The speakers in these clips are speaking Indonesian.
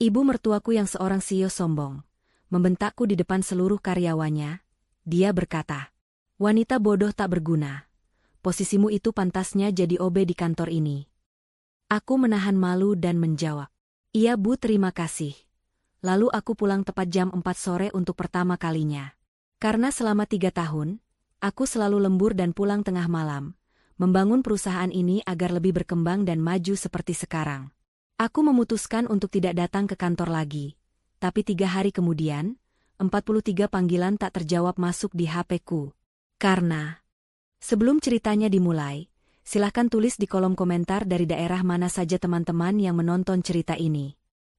Ibu mertuaku yang seorang CEO sombong, membentakku di depan seluruh karyawannya. Dia berkata, "Wanita bodoh tak berguna. Posisimu itu pantasnya jadi OB di kantor ini." Aku menahan malu dan menjawab, "Iya Bu, terima kasih." Lalu aku pulang tepat jam 4 sore untuk pertama kalinya. Karena selama 3 tahun, aku selalu lembur dan pulang tengah malam, membangun perusahaan ini agar lebih berkembang dan maju seperti sekarang. Aku memutuskan untuk tidak datang ke kantor lagi, tapi 3 hari kemudian, 43 panggilan tak terjawab masuk di HP-ku. Karena, sebelum ceritanya dimulai, silahkan tulis di kolom komentar dari daerah mana saja teman-teman yang menonton cerita ini.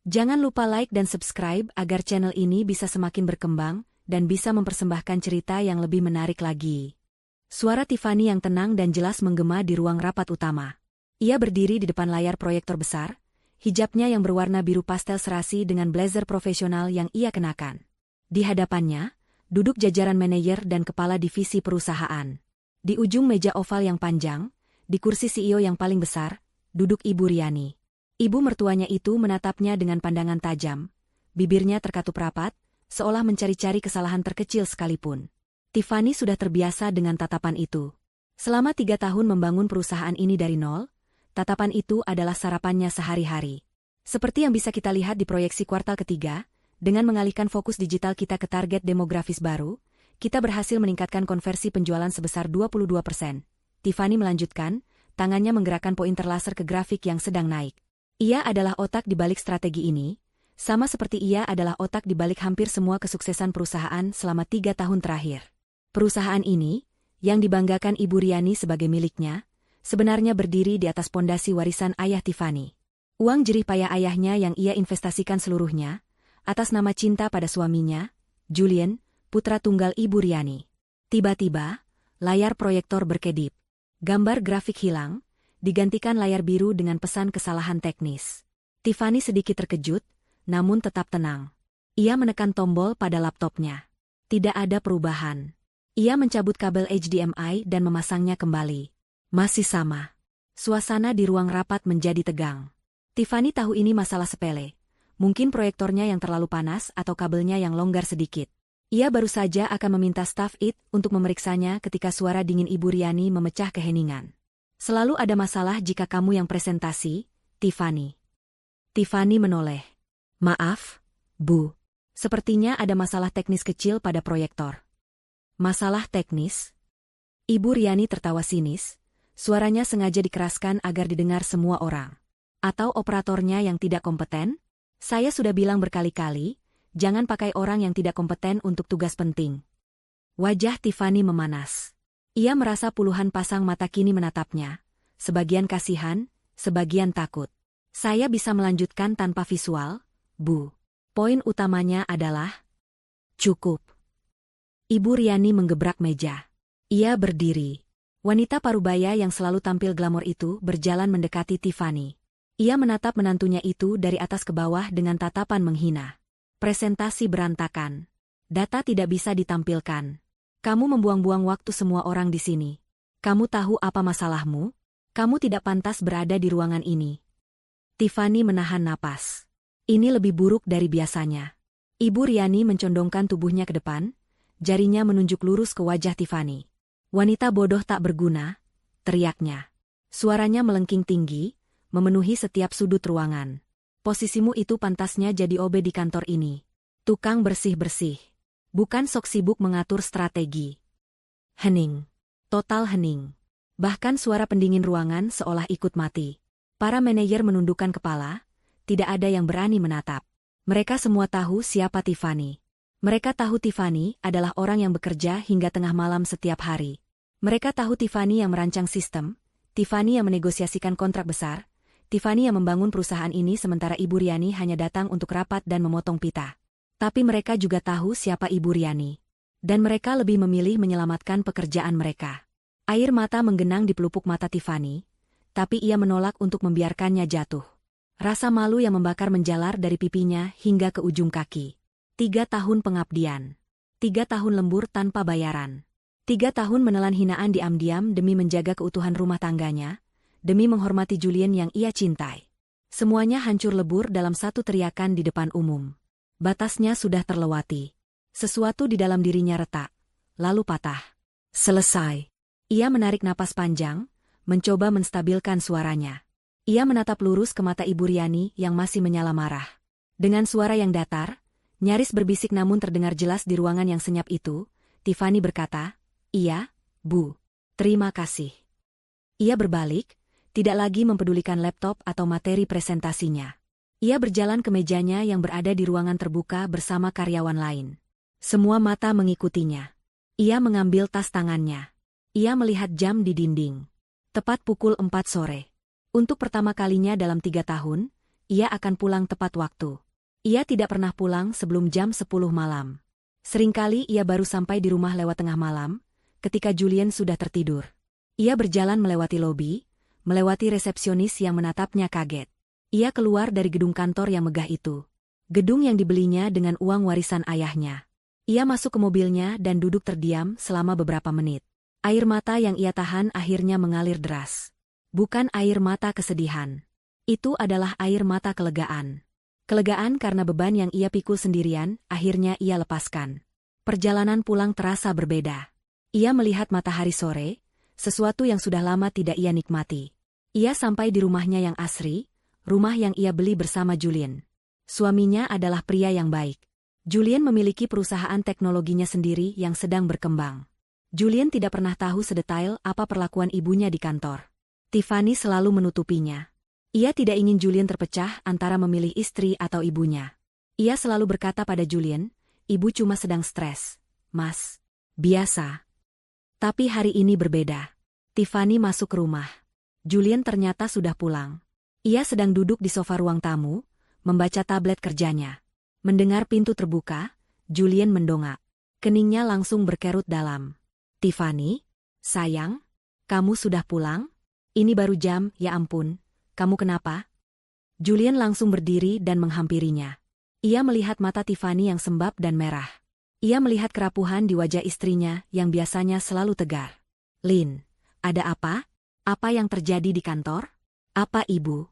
Jangan lupa like dan subscribe agar channel ini bisa semakin berkembang dan bisa mempersembahkan cerita yang lebih menarik lagi. Suara Tiffany yang tenang dan jelas menggema di ruang rapat utama. Ia berdiri di depan layar proyektor besar, hijabnya yang berwarna biru pastel serasi dengan blazer profesional yang ia kenakan. Di hadapannya, duduk jajaran manajer dan kepala divisi perusahaan. Di ujung meja oval yang panjang, di kursi CEO yang paling besar, duduk Ibu Riani. Ibu mertuanya itu menatapnya dengan pandangan tajam. Bibirnya terkatup rapat, seolah mencari-cari kesalahan terkecil sekalipun. Tiffany sudah terbiasa dengan tatapan itu. Selama 3 tahun membangun perusahaan ini dari nol, tatapan itu adalah sarapannya sehari-hari. Seperti yang bisa kita lihat di proyeksi kuartal ketiga, dengan mengalihkan fokus digital kita ke target demografis baru, kita berhasil meningkatkan konversi penjualan sebesar 22%. Tiffany melanjutkan, tangannya menggerakkan pointer laser ke grafik yang sedang naik. Ia adalah otak di balik strategi ini, sama seperti ia adalah otak di balik hampir semua kesuksesan perusahaan selama 3 tahun terakhir. Perusahaan ini, yang dibanggakan Ibu Riani sebagai miliknya, sebenarnya berdiri di atas pondasi warisan ayah Tiffany. Uang jerih payah ayahnya yang ia investasikan seluruhnya, atas nama cinta pada suaminya, Julian, putra tunggal Ibu Riani. Tiba-tiba, layar proyektor berkedip. Gambar grafik hilang, digantikan layar biru dengan pesan kesalahan teknis. Tiffany sedikit terkejut, namun tetap tenang. Ia menekan tombol pada laptopnya. Tidak ada perubahan. Ia mencabut kabel HDMI dan memasangnya kembali. Masih sama. Suasana di ruang rapat menjadi tegang. Tiffany tahu ini masalah sepele. Mungkin proyektornya yang terlalu panas atau kabelnya yang longgar sedikit. Ia baru saja akan meminta staf IT untuk memeriksanya ketika suara dingin Ibu Riani memecah keheningan. "Selalu ada masalah jika kamu yang presentasi, Tiffany." Tiffany menoleh. "Maaf, Bu. Sepertinya ada masalah teknis kecil pada proyektor." "Masalah teknis?" Ibu Riani tertawa sinis, suaranya sengaja dikeraskan agar didengar semua orang. "Atau operatornya yang tidak kompeten? Saya sudah bilang berkali-kali, jangan pakai orang yang tidak kompeten untuk tugas penting." Wajah Tiffany memanas. Ia merasa puluhan pasang mata kini menatapnya, sebagian kasihan, sebagian takut. "Saya bisa melanjutkan tanpa visual, Bu. Poin utamanya adalah..." "Cukup." Ibu Riani menggebrak meja. Ia berdiri. Wanita parubaya yang selalu tampil glamor itu berjalan mendekati Tiffany. Ia menatap menantunya itu dari atas ke bawah dengan tatapan menghina. "Presentasi berantakan. Data tidak bisa ditampilkan. Kamu membuang-buang waktu semua orang di sini. Kamu tahu apa masalahmu? Kamu tidak pantas berada di ruangan ini." Tiffany menahan napas. Ini lebih buruk dari biasanya. Ibu Riani mencondongkan tubuhnya ke depan, jarinya menunjuk lurus ke wajah Tiffany. "Wanita bodoh tak berguna," teriaknya. Suaranya melengking tinggi, memenuhi setiap sudut ruangan. "Posisimu itu pantasnya jadi OB di kantor ini. Tukang bersih-bersih. Bukan sok sibuk mengatur strategi." Hening. Total hening. Bahkan suara pendingin ruangan seolah ikut mati. Para manajer menundukkan kepala, tidak ada yang berani menatap. Mereka semua tahu siapa Tiffany. Mereka tahu Tiffany adalah orang yang bekerja hingga tengah malam setiap hari. Mereka tahu Tiffany yang merancang sistem, Tiffany yang menegosiasikan kontrak besar, Tiffany yang membangun perusahaan ini sementara Ibu Riani hanya datang untuk rapat dan memotong pita. Tapi mereka juga tahu siapa Ibu Riani. Dan mereka lebih memilih menyelamatkan pekerjaan mereka. Air mata menggenang di pelupuk mata Tiffany, tapi ia menolak untuk membiarkannya jatuh. Rasa malu yang membakar menjalar dari pipinya hingga ke ujung kaki. 3 tahun pengabdian. 3 tahun lembur tanpa bayaran. 3 tahun menelan hinaan diam-diam demi menjaga keutuhan rumah tangganya, demi menghormati Julian yang ia cintai. Semuanya hancur lebur dalam satu teriakan di depan umum. Batasnya sudah terlewati. Sesuatu di dalam dirinya retak, lalu patah. Selesai. Ia menarik napas panjang, mencoba menstabilkan suaranya. Ia menatap lurus ke mata Ibu Riani yang masih menyala marah. Dengan suara yang datar, nyaris berbisik namun terdengar jelas di ruangan yang senyap itu, Tiffany berkata, "Iya, Bu. Terima kasih." Ia berbalik, tidak lagi mempedulikan laptop atau materi presentasinya. Ia berjalan ke mejanya yang berada di ruangan terbuka bersama karyawan lain. Semua mata mengikutinya. Ia mengambil tas tangannya. Ia melihat jam di dinding. Tepat pukul 4 sore. Untuk pertama kalinya dalam 3 tahun, ia akan pulang tepat waktu. Ia tidak pernah pulang sebelum jam 10 malam. Seringkali ia baru sampai di rumah lewat tengah malam, ketika Julian sudah tertidur. Ia berjalan melewati lobi, melewati resepsionis yang menatapnya kaget. Ia keluar dari gedung kantor yang megah itu. Gedung yang dibelinya dengan uang warisan ayahnya. Ia masuk ke mobilnya dan duduk terdiam selama beberapa menit. Air mata yang ia tahan akhirnya mengalir deras. Bukan air mata kesedihan. Itu adalah air mata kelegaan. Kelegaan karena beban yang ia pikul sendirian, akhirnya ia lepaskan. Perjalanan pulang terasa berbeda. Ia melihat matahari sore, sesuatu yang sudah lama tidak ia nikmati. Ia sampai di rumahnya yang asri, rumah yang ia beli bersama Julian. Suaminya adalah pria yang baik. Julian memiliki perusahaan teknologinya sendiri yang sedang berkembang. Julian tidak pernah tahu sedetail apa perlakuan ibunya di kantor. Tiffany selalu menutupinya. Ia tidak ingin Julian terpecah antara memilih istri atau ibunya. Ia selalu berkata pada Julian, "Ibu cuma sedang stres, Mas. Biasa." Tapi hari ini berbeda. Tiffany masuk ke rumah. Julian ternyata sudah pulang. Ia sedang duduk di sofa ruang tamu, membaca tablet kerjanya. Mendengar pintu terbuka, Julian mendongak. Keningnya langsung berkerut dalam. "Tiffany? Sayang? Kamu sudah pulang? Ini baru jam, ya ampun. Kamu kenapa?" Julian langsung berdiri dan menghampirinya. Ia melihat mata Tiffany yang sembab dan merah. Ia melihat kerapuhan di wajah istrinya yang biasanya selalu tegar. "Lin, ada apa? Apa yang terjadi di kantor? Apa ibu?"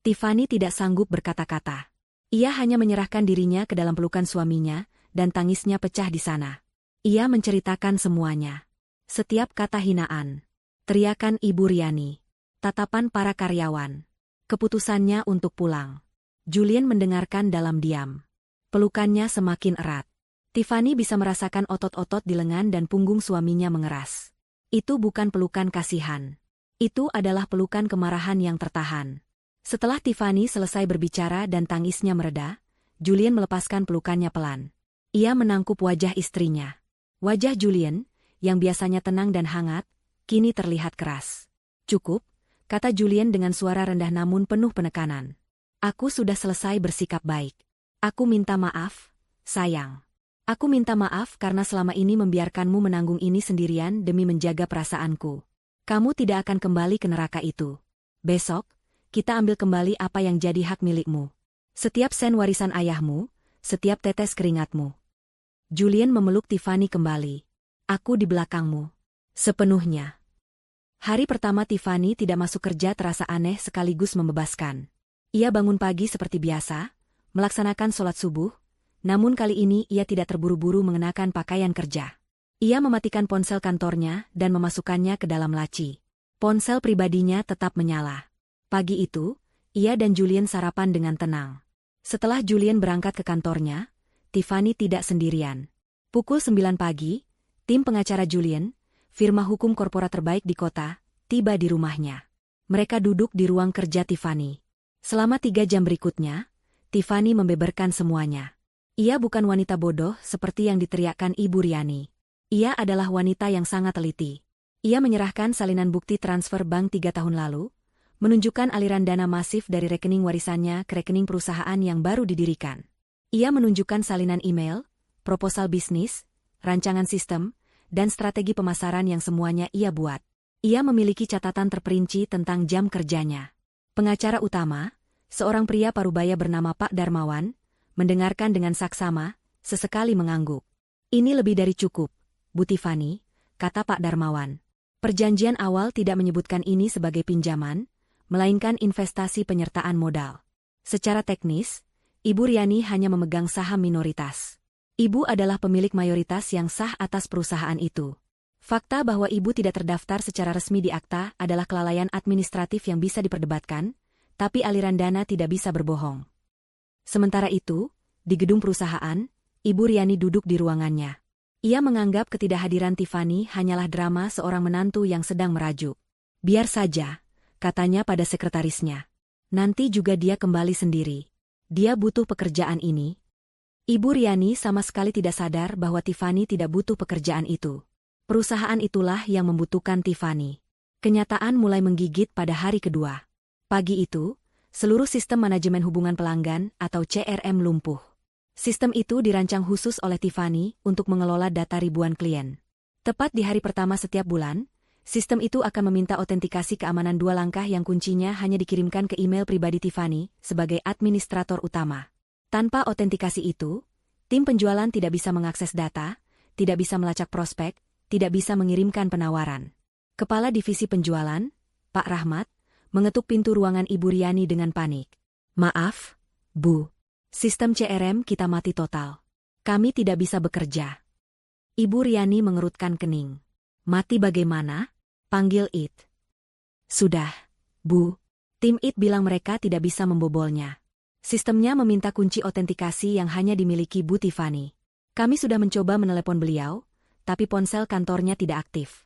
Tiffany tidak sanggup berkata-kata. Ia hanya menyerahkan dirinya ke dalam pelukan suaminya, dan tangisnya pecah di sana. Ia menceritakan semuanya. Setiap kata hinaan. Teriakan Ibu Riani. Tatapan para karyawan. Keputusannya untuk pulang. Julian mendengarkan dalam diam. Pelukannya semakin erat. Tiffany bisa merasakan otot-otot di lengan dan punggung suaminya mengeras. Itu bukan pelukan kasihan. Itu adalah pelukan kemarahan yang tertahan. Setelah Tiffany selesai berbicara dan tangisnya mereda, Julian melepaskan pelukannya pelan. Ia menangkup wajah istrinya. Wajah Julian, yang biasanya tenang dan hangat, kini terlihat keras. "Cukup," kata Julian dengan suara rendah namun penuh penekanan. "Aku sudah selesai bersikap baik. Aku minta maaf, sayang. Aku minta maaf karena selama ini membiarkanmu menanggung ini sendirian demi menjaga perasaanku. Kamu tidak akan kembali ke neraka itu. Besok, kita ambil kembali apa yang jadi hak milikmu. Setiap sen warisan ayahmu, setiap tetes keringatmu." Julian memeluk Tiffany kembali. "Aku di belakangmu. Sepenuhnya." Hari pertama Tiffany tidak masuk kerja terasa aneh sekaligus membebaskan. Ia bangun pagi seperti biasa, melaksanakan sholat subuh, namun kali ini ia tidak terburu-buru mengenakan pakaian kerja. Ia mematikan ponsel kantornya dan memasukkannya ke dalam laci. Ponsel pribadinya tetap menyala. Pagi itu, ia dan Julian sarapan dengan tenang. Setelah Julian berangkat ke kantornya, Tiffany tidak sendirian. Pukul 9 pagi, tim pengacara Julian, firma hukum korporat terbaik di kota, tiba di rumahnya. Mereka duduk di ruang kerja Tiffany. Selama 3 jam berikutnya, Tiffany membeberkan semuanya. Ia bukan wanita bodoh seperti yang diteriakkan Ibu Riani. Ia adalah wanita yang sangat teliti. Ia menyerahkan salinan bukti transfer bank 3 tahun lalu, menunjukkan aliran dana masif dari rekening warisannya ke rekening perusahaan yang baru didirikan. Ia menunjukkan salinan email, proposal bisnis, rancangan sistem, dan strategi pemasaran yang semuanya ia buat. Ia memiliki catatan terperinci tentang jam kerjanya. Pengacara utama, seorang pria parubaya bernama Pak Darmawan, mendengarkan dengan saksama, sesekali mengangguk. "Ini lebih dari cukup, Bu Tiffany," kata Pak Darmawan. "Perjanjian awal tidak menyebutkan ini sebagai pinjaman, melainkan investasi penyertaan modal. Secara teknis, Ibu Riani hanya memegang saham minoritas. Ibu adalah pemilik mayoritas yang sah atas perusahaan itu. Fakta bahwa ibu tidak terdaftar secara resmi di akta adalah kelalaian administratif yang bisa diperdebatkan, tapi aliran dana tidak bisa berbohong. Sementara itu, di gedung perusahaan, Ibu Riani duduk di ruangannya. Ia menganggap ketidakhadiran Tiffany hanyalah drama seorang menantu yang sedang merajuk. Biar saja, katanya pada sekretarisnya. Nanti juga dia kembali sendiri. Dia butuh pekerjaan ini. Ibu Riani sama sekali tidak sadar bahwa Tiffany tidak butuh pekerjaan itu. Perusahaan itulah yang membutuhkan Tiffany. Kenyataan mulai menggigit pada hari kedua. Pagi itu, seluruh sistem manajemen hubungan pelanggan atau CRM lumpuh. Sistem itu dirancang khusus oleh Tiffany untuk mengelola data ribuan klien. Tepat di hari pertama setiap bulan, sistem itu akan meminta autentikasi keamanan 2 langkah yang kuncinya hanya dikirimkan ke email pribadi Tiffany sebagai administrator utama. Tanpa autentikasi itu, tim penjualan tidak bisa mengakses data, tidak bisa melacak prospek, tidak bisa mengirimkan penawaran. Kepala Divisi Penjualan, Pak Rahmat, mengetuk pintu ruangan Ibu Riani dengan panik. Maaf, Bu. Sistem CRM kita mati total. Kami tidak bisa bekerja. Ibu Riani mengerutkan kening. Mati bagaimana? Panggil IT. Sudah, Bu. Tim IT bilang mereka tidak bisa membobolnya. Sistemnya meminta kunci autentikasi yang hanya dimiliki Bu Tiffany. Kami sudah mencoba menelepon beliau, tapi ponsel kantornya tidak aktif.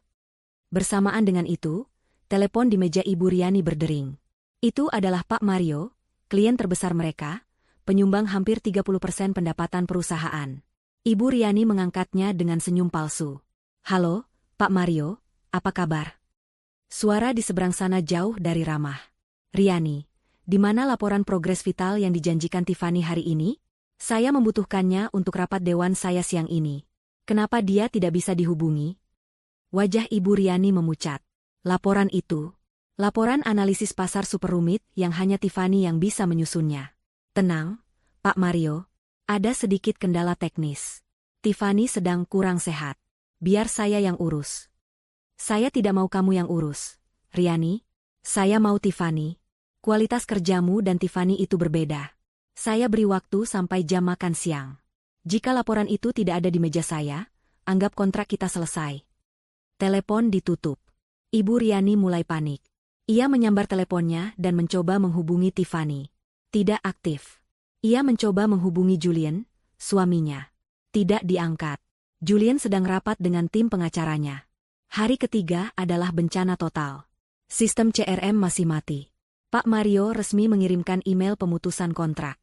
Bersamaan dengan itu, telepon di meja Ibu Riani berdering. Itu adalah Pak Mario, klien terbesar mereka, penyumbang hampir 30% pendapatan perusahaan. Ibu Riani mengangkatnya dengan senyum palsu. Halo, Pak Mario, apa kabar? Suara di seberang sana jauh dari ramah. Riani, di mana laporan progres vital yang dijanjikan Tiffany hari ini? Saya membutuhkannya untuk rapat dewan saya siang ini. Kenapa dia tidak bisa dihubungi? Wajah Ibu Riani memucat. Laporan itu. Laporan analisis pasar super rumit yang hanya Tiffany yang bisa menyusunnya. Tenang, Pak Mario. Ada sedikit kendala teknis. Tiffany sedang kurang sehat. Biar saya yang urus. Saya tidak mau kamu yang urus, Riani. Saya mau Tiffany. Kualitas kerjamu dan Tiffany itu berbeda. Saya beri waktu sampai jam makan siang. Jika laporan itu tidak ada di meja saya, anggap kontrak kita selesai. Telepon ditutup. Ibu Riani mulai panik. Ia menyambar teleponnya dan mencoba menghubungi Tiffany. Tidak aktif. Ia mencoba menghubungi Julian, suaminya. Tidak diangkat. Julian sedang rapat dengan tim pengacaranya. Hari ketiga adalah bencana total. Sistem CRM masih mati. Pak Mario resmi mengirimkan email pemutusan kontrak.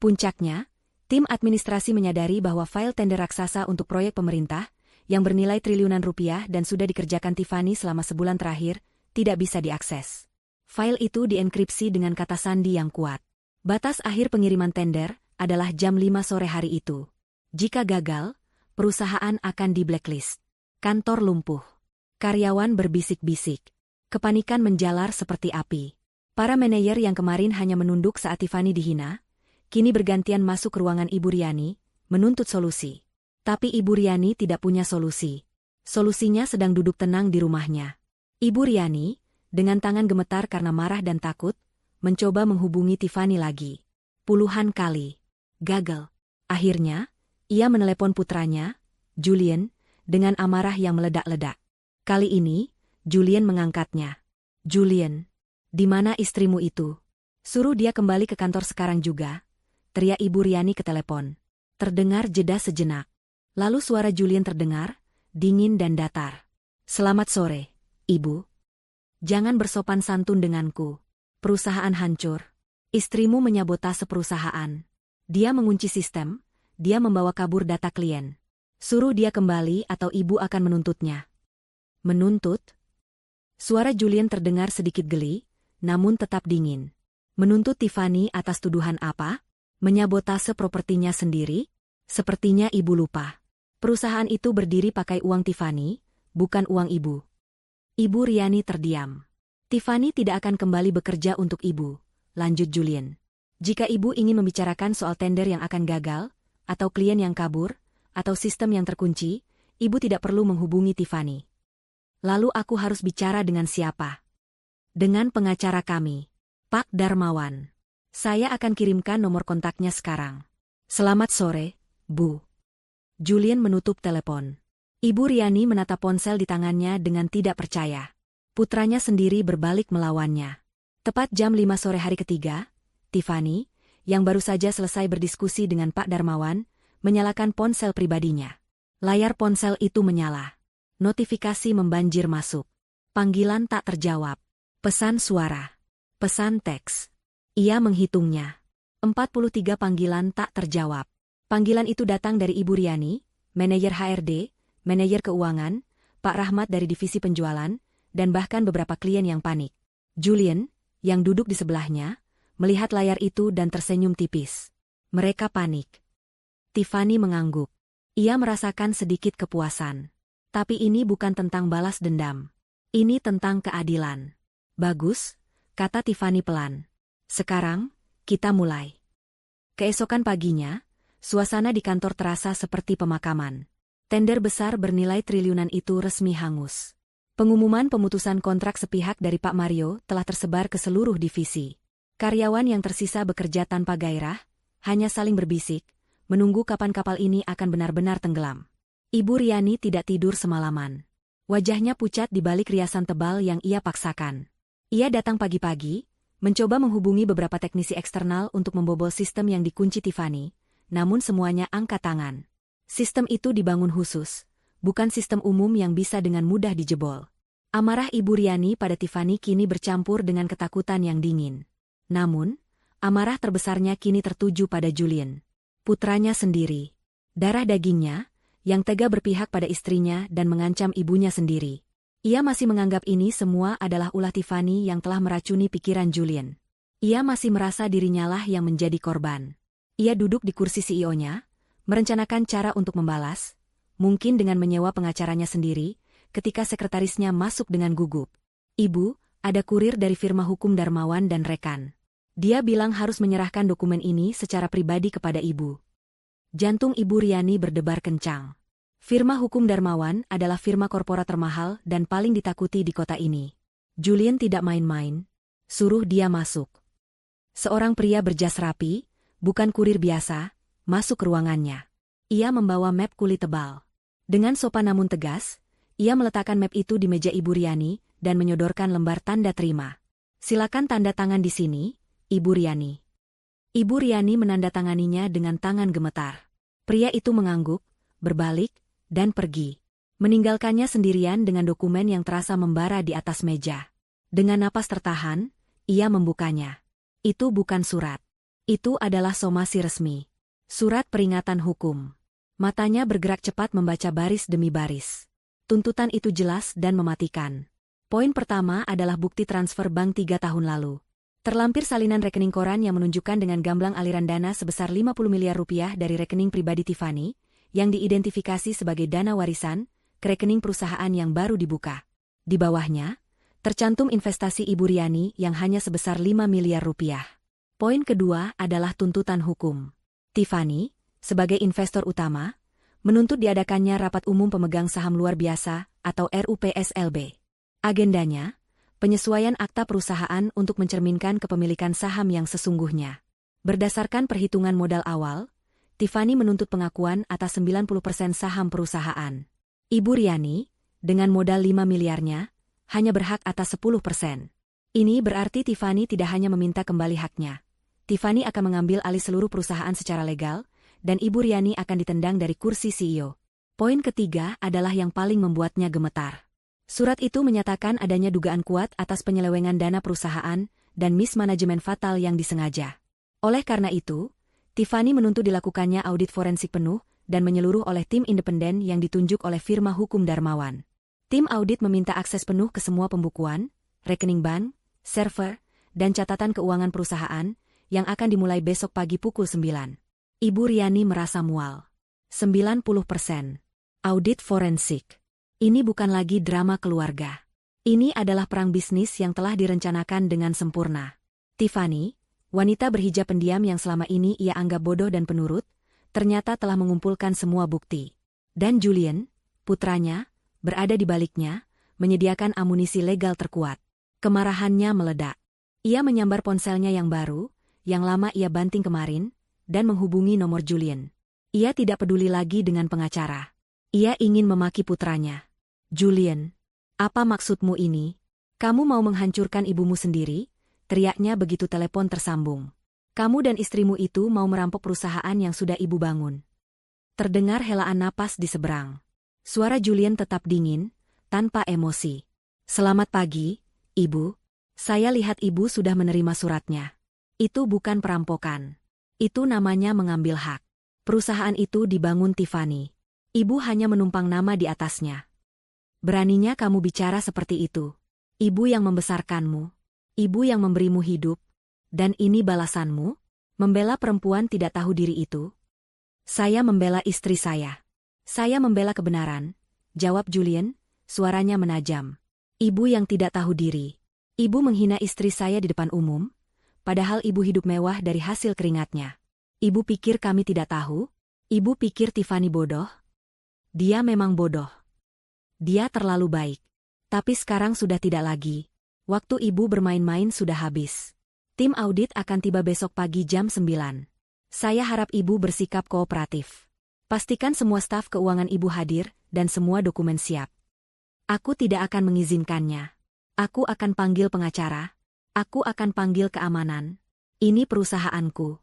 Puncaknya, tim administrasi menyadari bahwa file tender raksasa untuk proyek pemerintah, yang bernilai triliunan rupiah dan sudah dikerjakan Tiffany selama sebulan terakhir, tidak bisa diakses. File itu dienkripsi dengan kata sandi yang kuat. Batas akhir pengiriman tender adalah jam 5 sore hari itu. Jika gagal, perusahaan akan di-blacklist. Kantor lumpuh. Karyawan berbisik-bisik. Kepanikan menjalar seperti api. Para manajer yang kemarin hanya menunduk saat Tiffany dihina, kini bergantian masuk ke ruangan Ibu Riani, menuntut solusi. Tapi Ibu Riani tidak punya solusi. Solusinya sedang duduk tenang di rumahnya. Ibu Riani, dengan tangan gemetar karena marah dan takut, mencoba menghubungi Tiffany lagi. Puluhan kali. Gagal. Akhirnya, ia menelepon putranya, Julian, dengan amarah yang meledak-ledak. Kali ini, Julian mengangkatnya. Julian, di mana istrimu itu? Suruh dia kembali ke kantor sekarang juga. Teriak Ibu Riani ke telepon. Terdengar jeda sejenak. Lalu suara Julian terdengar, dingin dan datar. Selamat sore, Ibu. Jangan bersopan santun denganku. Perusahaan hancur. Istrimu menyabotase perusahaan. Dia mengunci sistem, dia membawa kabur data klien. Suruh dia kembali atau Ibu akan menuntutnya. Menuntut? Suara Julian terdengar sedikit geli, namun tetap dingin. Menuntut Tiffany atas tuduhan apa? Menyabotase propertinya sendiri? Sepertinya Ibu lupa. Perusahaan itu berdiri pakai uang Tiffany, bukan uang Ibu. Ibu Riani terdiam. Tiffany tidak akan kembali bekerja untuk Ibu, lanjut Julian. Jika Ibu ingin membicarakan soal tender yang akan gagal, atau klien yang kabur, atau sistem yang terkunci, Ibu tidak perlu menghubungi Tiffany. Lalu aku harus bicara dengan siapa? Dengan pengacara kami, Pak Darmawan. Saya akan kirimkan nomor kontaknya sekarang. Selamat sore, Bu. Julian menutup telepon. Ibu Riani menatap ponsel di tangannya dengan tidak percaya. Putranya sendiri berbalik melawannya. Tepat jam 5 sore hari ketiga, Tiffany, yang baru saja selesai berdiskusi dengan Pak Darmawan, menyalakan ponsel pribadinya. Layar ponsel itu menyala. Notifikasi membanjir masuk. Panggilan tak terjawab. Pesan suara. Pesan teks. Ia menghitungnya. 43 panggilan tak terjawab. Panggilan itu datang dari Ibu Riani, manajer HRD, manajer keuangan, Pak Rahmat dari divisi penjualan, dan bahkan beberapa klien yang panik. Julian, yang duduk di sebelahnya, melihat layar itu dan tersenyum tipis. Mereka panik. Tiffany mengangguk. Ia merasakan sedikit kepuasan. Tapi ini bukan tentang balas dendam. Ini tentang keadilan. Bagus, kata Tiffany pelan. Sekarang, kita mulai. Keesokan paginya, suasana di kantor terasa seperti pemakaman. Tender besar bernilai triliunan itu resmi hangus. Pengumuman pemutusan kontrak sepihak dari Pak Mario telah tersebar ke seluruh divisi. Karyawan yang tersisa bekerja tanpa gairah, hanya saling berbisik, menunggu kapan kapal ini akan benar-benar tenggelam. Ibu Riani tidak tidur semalaman. Wajahnya pucat di balik riasan tebal yang ia paksakan. Ia datang pagi-pagi, mencoba menghubungi beberapa teknisi eksternal untuk membobol sistem yang dikunci Tiffany, namun semuanya angkat tangan. Sistem itu dibangun khusus, bukan sistem umum yang bisa dengan mudah dijebol. Amarah Ibu Riani pada Tiffany kini bercampur dengan ketakutan yang dingin. Namun, amarah terbesarnya kini tertuju pada Julian. Putranya sendiri. Darah dagingnya, yang tega berpihak pada istrinya dan mengancam ibunya sendiri. Ia masih menganggap ini semua adalah ulah Tiffany yang telah meracuni pikiran Julian. Ia masih merasa dirinya lah yang menjadi korban. Ia duduk di kursi CEO-nya, merencanakan cara untuk membalas, mungkin dengan menyewa pengacaranya sendiri, ketika sekretarisnya masuk dengan gugup. "Ibu, ada kurir dari firma hukum Darmawan dan rekan. Dia bilang harus menyerahkan dokumen ini secara pribadi kepada ibu." Jantung Ibu Riani berdebar kencang. Firma hukum Darmawan adalah firma korporat termahal dan paling ditakuti di kota ini. Julian tidak main-main. Suruh dia masuk. Seorang pria berjas rapi, bukan kurir biasa, masuk ke ruangannya. Ia membawa map kulit tebal. Dengan sopan namun tegas, ia meletakkan map itu di meja Ibu Riani dan menyodorkan lembar tanda terima. "Silakan tanda tangan di sini, Ibu Riani." Ibu Riani menandatanganinya dengan tangan gemetar. Pria itu mengangguk, berbalik, dan pergi. Meninggalkannya sendirian dengan dokumen yang terasa membara di atas meja. Dengan napas tertahan, ia membukanya. Itu bukan surat. Itu adalah somasi resmi. Surat peringatan hukum. Matanya bergerak cepat membaca baris demi baris. Tuntutan itu jelas dan mematikan. Poin pertama adalah bukti transfer bank 3 tahun lalu. Terlampir salinan rekening koran yang menunjukkan dengan gamblang aliran dana sebesar 50 miliar rupiah dari rekening pribadi Tiffany, yang diidentifikasi sebagai dana warisan, ke rekening perusahaan yang baru dibuka. Di bawahnya, tercantum investasi Ibu Riani yang hanya sebesar 5 miliar rupiah. Poin kedua adalah tuntutan hukum. Tiffany, sebagai investor utama, menuntut diadakannya rapat umum pemegang saham luar biasa atau RUPSLB. Agendanya, penyesuaian akta perusahaan untuk mencerminkan kepemilikan saham yang sesungguhnya. Berdasarkan perhitungan modal awal, Tiffany menuntut pengakuan atas 90% saham perusahaan. Ibu Riani, dengan modal 5 miliarnya, hanya berhak atas 10%. Ini berarti Tiffany tidak hanya meminta kembali haknya. Tiffany akan mengambil alih seluruh perusahaan secara legal, dan Ibu Riani akan ditendang dari kursi CEO. Poin ketiga adalah yang paling membuatnya gemetar. Surat itu menyatakan adanya dugaan kuat atas penyelewengan dana perusahaan dan mismanajemen fatal yang disengaja. Oleh karena itu, Tiffany menuntut dilakukannya audit forensik penuh dan menyeluruh oleh tim independen yang ditunjuk oleh firma hukum Darmawan. Tim audit meminta akses penuh ke semua pembukuan, rekening bank, server, dan catatan keuangan perusahaan yang akan dimulai besok pagi pukul 9. Ibu Riani merasa mual. 90%. Audit forensik. Ini bukan lagi drama keluarga. Ini adalah perang bisnis yang telah direncanakan dengan sempurna. Tiffany, wanita berhijab pendiam yang selama ini ia anggap bodoh dan penurut, ternyata telah mengumpulkan semua bukti. Dan Julian, putranya, berada di baliknya, menyediakan amunisi legal terkuat. Kemarahannya meledak. Ia menyambar ponselnya yang baru, yang lama ia banting kemarin, dan menghubungi nomor Julian. Ia tidak peduli lagi dengan pengacara. Ia ingin memaki putranya. Julian, apa maksudmu ini? Kamu mau menghancurkan ibumu sendiri? Teriaknya begitu telepon tersambung. Kamu dan istrimu itu mau merampok perusahaan yang sudah ibu bangun. Terdengar helaan napas di seberang. Suara Julian tetap dingin, tanpa emosi. Selamat pagi, Ibu. Saya lihat Ibu sudah menerima suratnya. Itu bukan perampokan. Itu namanya mengambil hak. Perusahaan itu dibangun Tiffany. Ibu hanya menumpang nama di atasnya. Beraninya kamu bicara seperti itu. Ibu yang membesarkanmu. Ibu yang memberimu hidup. Dan ini balasanmu? Membela perempuan tidak tahu diri itu? Saya membela istri saya. Saya membela kebenaran, jawab Julian, suaranya menajam. Ibu yang tidak tahu diri. Ibu menghina istri saya di depan umum, padahal ibu hidup mewah dari hasil keringatnya. Ibu pikir kami tidak tahu? Ibu pikir Tiffany bodoh? Dia memang bodoh. Dia terlalu baik. Tapi sekarang sudah tidak lagi. Waktu ibu bermain-main sudah habis. Tim audit akan tiba besok pagi jam 9. Saya harap ibu bersikap kooperatif. Pastikan semua staf keuangan ibu hadir dan semua dokumen siap. Aku tidak akan mengizinkannya. Aku akan panggil pengacara. Aku akan panggil keamanan. Ini perusahaanku.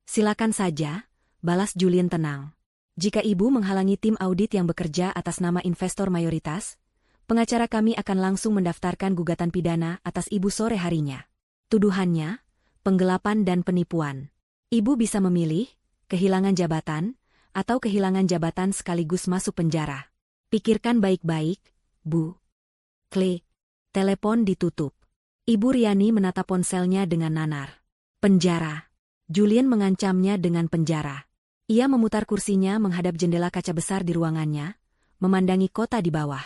Silakan saja, balas Julian tenang. Jika ibu menghalangi tim audit yang bekerja atas nama investor mayoritas, pengacara kami akan langsung mendaftarkan gugatan pidana atas ibu sore harinya. Tuduhannya, penggelapan dan penipuan. Ibu bisa memilih, kehilangan jabatan, atau kehilangan jabatan sekaligus masuk penjara. Pikirkan baik-baik, Bu. Klik. Telepon ditutup. Ibu Riani menatap ponselnya dengan nanar. Penjara. Julian mengancamnya dengan penjara. Ia memutar kursinya menghadap jendela kaca besar di ruangannya, memandangi kota di bawah.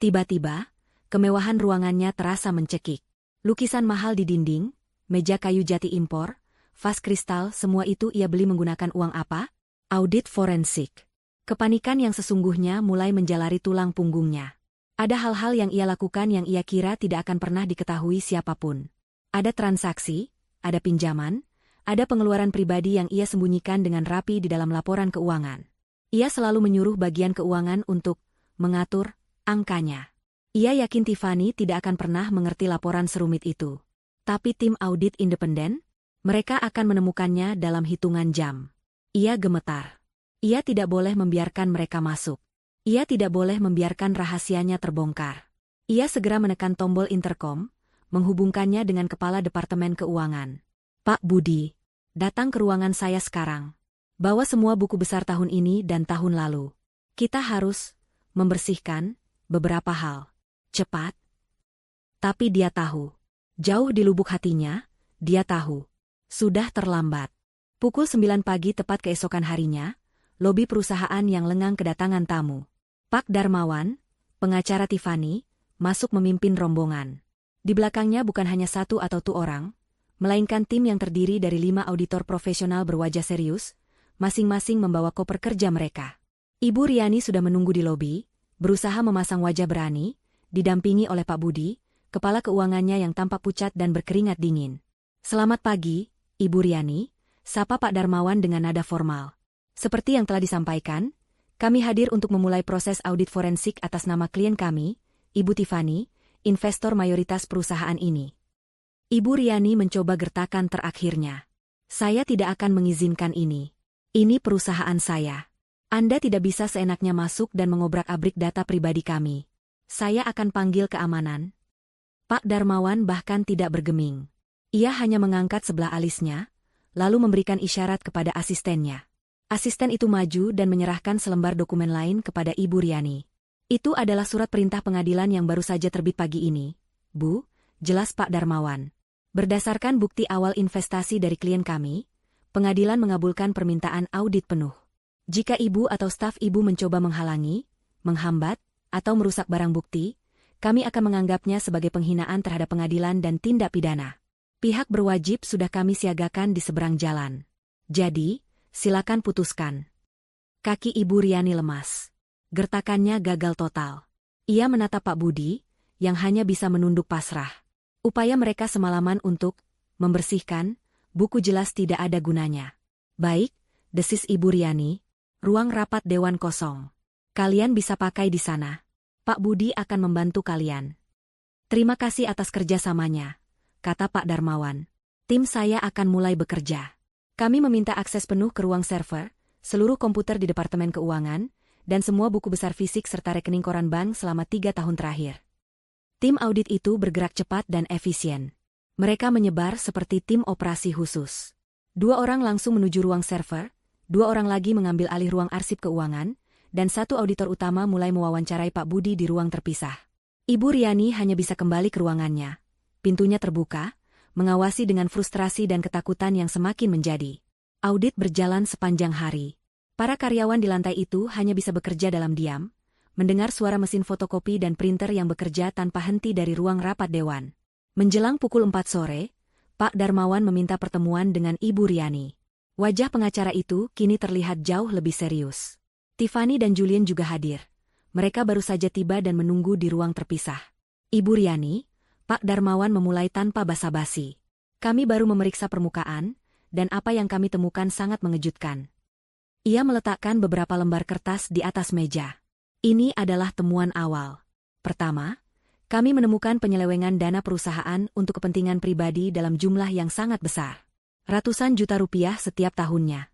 Tiba-tiba, kemewahan ruangannya terasa mencekik. Lukisan mahal di dinding, meja kayu jati impor, vas kristal, semua itu ia beli menggunakan uang apa? Audit forensik. Kepanikan yang sesungguhnya mulai menjalari tulang punggungnya. Ada hal-hal yang ia lakukan yang ia kira tidak akan pernah diketahui siapapun. Ada transaksi, ada pinjaman, ada pengeluaran pribadi yang ia sembunyikan dengan rapi di dalam laporan keuangan. Ia selalu menyuruh bagian keuangan untuk mengatur angkanya. Ia yakin Tiffany tidak akan pernah mengerti laporan serumit itu. Tapi tim audit independen, mereka akan menemukannya dalam hitungan jam. Ia gemetar. Ia tidak boleh membiarkan mereka masuk. Ia tidak boleh membiarkan rahasianya terbongkar. Ia segera menekan tombol intercom, menghubungkannya dengan kepala Departemen Keuangan. Pak Budi, datang ke ruangan saya sekarang. Bawa semua buku besar tahun ini dan tahun lalu. Kita harus membersihkan beberapa hal. Cepat. Tapi dia tahu. Jauh di lubuk hatinya, dia tahu. Sudah terlambat. Pukul 9 pagi tepat keesokan harinya, lobi perusahaan yang lengang kedatangan tamu. Pak Darmawan, pengacara Tiffany, masuk memimpin rombongan. Di belakangnya bukan hanya satu atau dua orang, melainkan tim yang terdiri dari 5 auditor profesional berwajah serius, masing-masing membawa koper kerja mereka. Ibu Riani sudah menunggu di lobi, berusaha memasang wajah berani, didampingi oleh Pak Budi, kepala keuangannya yang tampak pucat dan berkeringat dingin. Selamat pagi, Ibu Riani, sapa Pak Darmawan dengan nada formal. Seperti yang telah disampaikan, kami hadir untuk memulai proses audit forensik atas nama klien kami, Ibu Tiffany, investor mayoritas perusahaan ini. Ibu Riani mencoba gertakan terakhirnya. Saya tidak akan mengizinkan ini. Ini perusahaan saya. Anda tidak bisa seenaknya masuk dan mengobrak-abrik data pribadi kami. Saya akan panggil keamanan. Pak Darmawan bahkan tidak bergeming. Ia hanya mengangkat sebelah alisnya, lalu memberikan isyarat kepada asistennya. Asisten itu maju dan menyerahkan selembar dokumen lain kepada Ibu Riani. Itu adalah surat perintah pengadilan yang baru saja terbit pagi ini. Bu, jelas Pak Darmawan. Berdasarkan bukti awal investasi dari klien kami, pengadilan mengabulkan permintaan audit penuh. Jika Ibu atau staf Ibu mencoba menghalangi, menghambat, atau merusak barang bukti, kami akan menganggapnya sebagai penghinaan terhadap pengadilan dan tindak pidana. Pihak berwajib sudah kami siagakan di seberang jalan. Jadi, silakan putuskan. Kaki Ibu Riani lemas. Gertakannya gagal total. Ia menatap Pak Budi, yang hanya bisa menunduk pasrah. Upaya mereka semalaman untuk membersihkan buku jelas tidak ada gunanya. Baik, desis Ibu Riani, ruang rapat dewan kosong. Kalian bisa pakai di sana. Pak Budi akan membantu kalian. Terima kasih atas kerjasamanya, kata Pak Darmawan. Tim saya akan mulai bekerja. Kami meminta akses penuh ke ruang server, seluruh komputer di Departemen Keuangan, dan semua buku besar fisik serta rekening koran bank selama 3 tahun terakhir. Tim audit itu bergerak cepat dan efisien. Mereka menyebar seperti tim operasi khusus. 2 orang langsung menuju ruang server, 2 orang lagi mengambil alih ruang arsip keuangan, dan 1 auditor utama mulai mewawancarai Pak Budi di ruang terpisah. Ibu Riani hanya bisa kembali ke ruangannya. Pintunya terbuka, mengawasi dengan frustrasi dan ketakutan yang semakin menjadi. Audit berjalan sepanjang hari. Para karyawan di lantai itu hanya bisa bekerja dalam diam, mendengar suara mesin fotokopi dan printer yang bekerja tanpa henti dari ruang rapat dewan. Menjelang pukul 4 sore, Pak Darmawan meminta pertemuan dengan Ibu Riani. Wajah pengacara itu kini terlihat jauh lebih serius. Tiffany dan Julian juga hadir. Mereka baru saja tiba dan menunggu di ruang terpisah. Ibu Riani, Pak Darmawan memulai tanpa basa-basi. Kami baru memeriksa permukaan, dan apa yang kami temukan sangat mengejutkan. Ia meletakkan beberapa lembar kertas di atas meja. Ini adalah temuan awal. Pertama, kami menemukan penyelewengan dana perusahaan untuk kepentingan pribadi dalam jumlah yang sangat besar. Ratusan juta rupiah setiap tahunnya.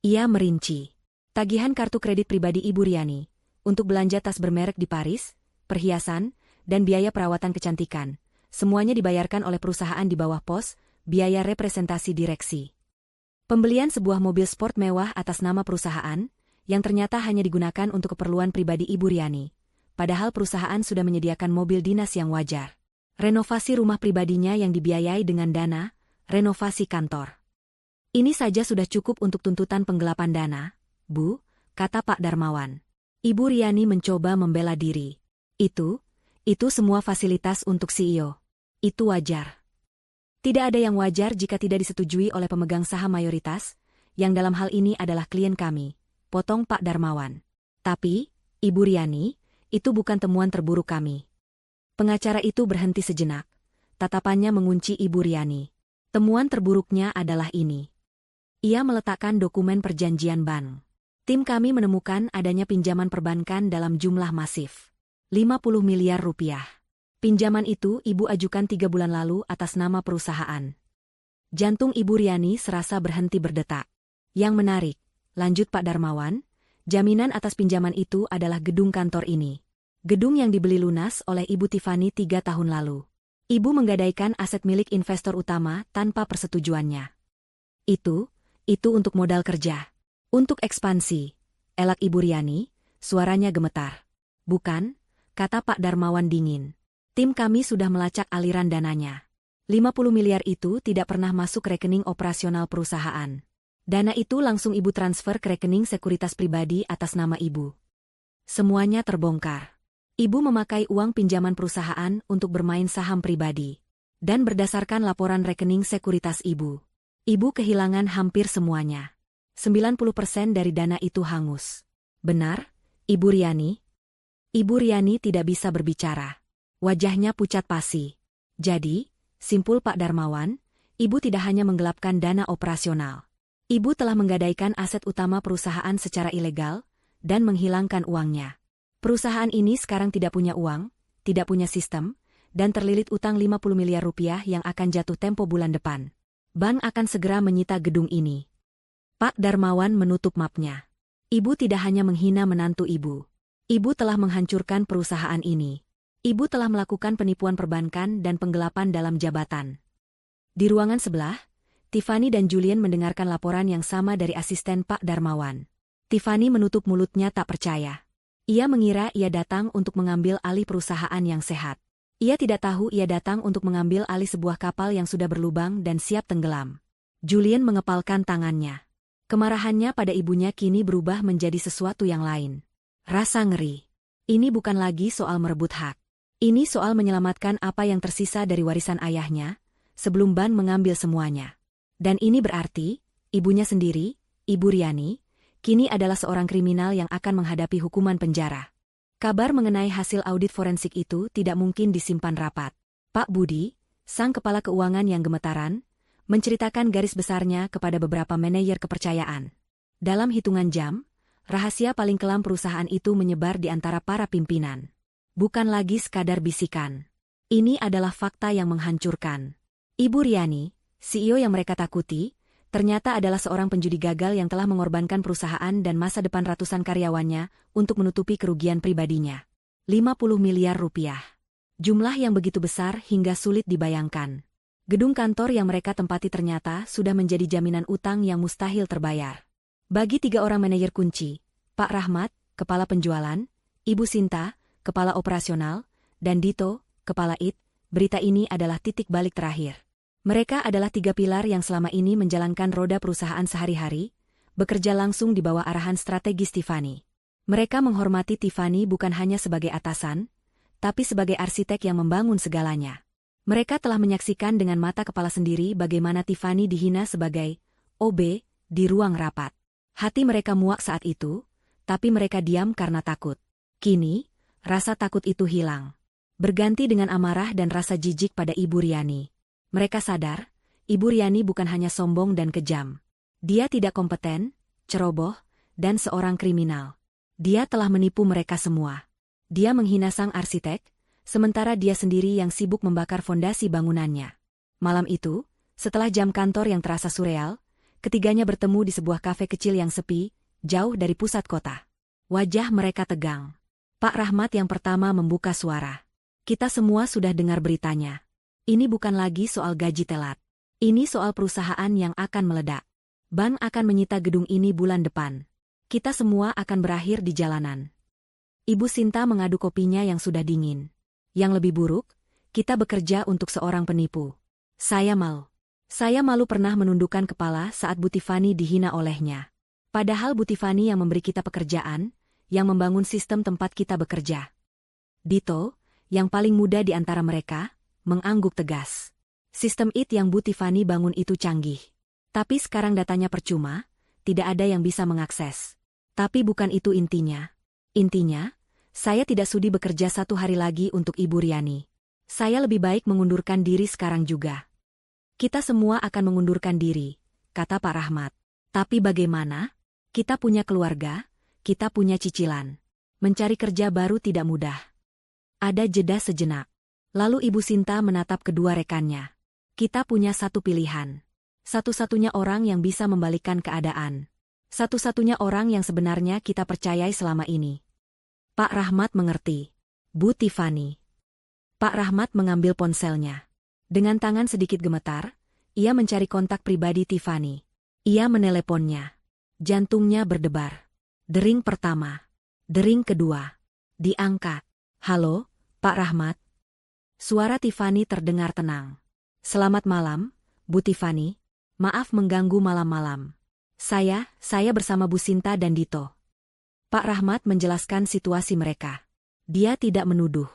Ia merinci. Tagihan kartu kredit pribadi Ibu Riani, untuk belanja tas bermerek di Paris, perhiasan, dan biaya perawatan kecantikan. Semuanya dibayarkan oleh perusahaan di bawah pos, biaya representasi direksi. Pembelian sebuah mobil sport mewah atas nama perusahaan, yang ternyata hanya digunakan untuk keperluan pribadi Ibu Riani, padahal perusahaan sudah menyediakan mobil dinas yang wajar. Renovasi rumah pribadinya yang dibiayai dengan dana, renovasi kantor. Ini saja sudah cukup untuk tuntutan penggelapan dana, Bu, kata Pak Darmawan. Ibu Riani mencoba membela diri. Itu semua fasilitas untuk CEO. Itu wajar. Tidak ada yang wajar jika tidak disetujui oleh pemegang saham mayoritas, yang dalam hal ini adalah klien kami, potong Pak Darmawan. Tapi, Ibu Riani, itu bukan temuan terburuk kami. Pengacara itu berhenti sejenak. Tatapannya mengunci Ibu Riani. Temuan terburuknya adalah ini. Ia meletakkan dokumen perjanjian bank. Tim kami menemukan adanya pinjaman perbankan dalam jumlah masif. 50 miliar rupiah. Pinjaman itu Ibu ajukan 3 bulan lalu atas nama perusahaan. Jantung Ibu Riani serasa berhenti berdetak. Yang menarik, lanjut Pak Darmawan, jaminan atas pinjaman itu adalah gedung kantor ini. Gedung yang dibeli lunas oleh Ibu Tiffany 3 tahun lalu. Ibu menggadaikan aset milik investor utama tanpa persetujuannya. Itu untuk modal kerja. Untuk ekspansi. Elak Ibu Riani, suaranya gemetar. Bukan, kata Pak Darmawan dingin. Tim kami sudah melacak aliran dananya. 50 miliar itu tidak pernah masuk rekening operasional perusahaan. Dana itu langsung Ibu transfer ke rekening sekuritas pribadi atas nama Ibu. Semuanya terbongkar. Ibu memakai uang pinjaman perusahaan untuk bermain saham pribadi. Dan berdasarkan laporan rekening sekuritas Ibu, Ibu kehilangan hampir semuanya. 90% dari dana itu hangus. Benar, Ibu Riani? Ibu Riani tidak bisa berbicara. Wajahnya pucat pasi. Jadi, simpul Pak Darmawan, Ibu tidak hanya menggelapkan dana operasional. Ibu telah menggadaikan aset utama perusahaan secara ilegal, dan menghilangkan uangnya. Perusahaan ini sekarang tidak punya uang, tidak punya sistem, dan terlilit utang 50 miliar rupiah yang akan jatuh tempo bulan depan. Bank akan segera menyita gedung ini. Pak Darmawan menutup mapnya. Ibu tidak hanya menghina menantu Ibu. Ibu telah menghancurkan perusahaan ini. Ibu telah melakukan penipuan perbankan dan penggelapan dalam jabatan. Di ruangan sebelah, Tiffany dan Julian mendengarkan laporan yang sama dari asisten Pak Darmawan. Tiffany menutup mulutnya tak percaya. Ia mengira ia datang untuk mengambil alih perusahaan yang sehat. Ia tidak tahu ia datang untuk mengambil alih sebuah kapal yang sudah berlubang dan siap tenggelam. Julian mengepalkan tangannya. Kemarahannya pada ibunya kini berubah menjadi sesuatu yang lain. Rasa ngeri. Ini bukan lagi soal merebut hak. Ini soal menyelamatkan apa yang tersisa dari warisan ayahnya, sebelum Ban mengambil semuanya. Dan ini berarti, ibunya sendiri, Ibu Riani, kini adalah seorang kriminal yang akan menghadapi hukuman penjara. Kabar mengenai hasil audit forensik itu tidak mungkin disimpan rapat. Pak Budi, Sang kepala keuangan yang gemetaran, menceritakan garis besarnya kepada beberapa manajer kepercayaan. Dalam hitungan jam, rahasia paling kelam perusahaan itu menyebar di antara para pimpinan. Bukan lagi sekadar bisikan. Ini adalah fakta yang menghancurkan. Ibu Riani, CEO yang mereka takuti, ternyata adalah seorang penjudi gagal yang telah mengorbankan perusahaan dan masa depan ratusan karyawannya untuk menutupi kerugian pribadinya. 50 miliar rupiah. Jumlah yang begitu besar hingga sulit dibayangkan. Gedung kantor yang mereka tempati ternyata sudah menjadi jaminan utang yang mustahil terbayar. Bagi 3 orang manajer kunci, Pak Rahmat, kepala penjualan, Ibu Sinta, kepala operasional, dan Dito, kepala IT, berita ini adalah titik balik terakhir. Mereka adalah 3 pilar yang selama ini menjalankan roda perusahaan sehari-hari, bekerja langsung di bawah arahan strategis Tiffany. Mereka menghormati Tiffany bukan hanya sebagai atasan, tapi sebagai arsitek yang membangun segalanya. Mereka telah menyaksikan dengan mata kepala sendiri bagaimana Tiffany dihina sebagai OB di ruang rapat. Hati mereka muak saat itu, tapi mereka diam karena takut. Kini, rasa takut itu hilang. Berganti dengan amarah dan rasa jijik pada Ibu Riani. Mereka sadar, Ibu Riani bukan hanya sombong dan kejam. Dia tidak kompeten, ceroboh, dan seorang kriminal. Dia telah menipu mereka semua. Dia menghina sang arsitek, sementara dia sendiri yang sibuk membakar fondasi bangunannya. Malam itu, setelah jam kantor yang terasa surreal, ketiganya bertemu di sebuah kafe kecil yang sepi, jauh dari pusat kota. Wajah mereka tegang. Pak Rahmat yang pertama membuka suara. Kita semua sudah dengar beritanya. Ini bukan lagi soal gaji telat. Ini soal perusahaan yang akan meledak. Bank akan menyita gedung ini bulan depan. Kita semua akan berakhir di jalanan. Ibu Sinta mengadu kopinya yang sudah dingin. Yang lebih buruk, kita bekerja untuk seorang penipu. Saya malu. Saya malu pernah menundukkan kepala saat Bu Tiffany dihina olehnya. Padahal Bu Tiffany yang memberi kita pekerjaan, yang membangun sistem tempat kita bekerja. Dito, yang paling muda di antara mereka, mengangguk tegas. Sistem IT yang Bu Tiffany bangun itu canggih. Tapi sekarang datanya percuma, tidak ada yang bisa mengakses. Tapi bukan itu intinya. Intinya, saya tidak sudi bekerja 1 hari lagi untuk Ibu Riani. Saya lebih baik mengundurkan diri sekarang juga. Kita semua akan mengundurkan diri, kata Pak Rahmat. Tapi bagaimana? Kita punya keluarga, kita punya cicilan. Mencari kerja baru tidak mudah. Ada jeda sejenak. Lalu Ibu Sinta menatap kedua rekannya. Kita punya satu pilihan. Satu-satunya orang yang bisa membalikkan keadaan. Satu-satunya orang yang sebenarnya kita percayai selama ini. Pak Rahmat mengerti. Bu Tiffany. Pak Rahmat mengambil ponselnya. Dengan tangan sedikit gemetar, ia mencari kontak pribadi Tiffany. Ia meneleponnya. Jantungnya berdebar. Dering pertama. Dering kedua. Diangkat. Halo, Pak Rahmat. Suara Tiffany terdengar tenang. Selamat malam, Bu Tiffany. Maaf mengganggu malam-malam. Saya bersama Bu Sinta dan Dito. Pak Rahmat menjelaskan situasi mereka. Dia tidak menuduh.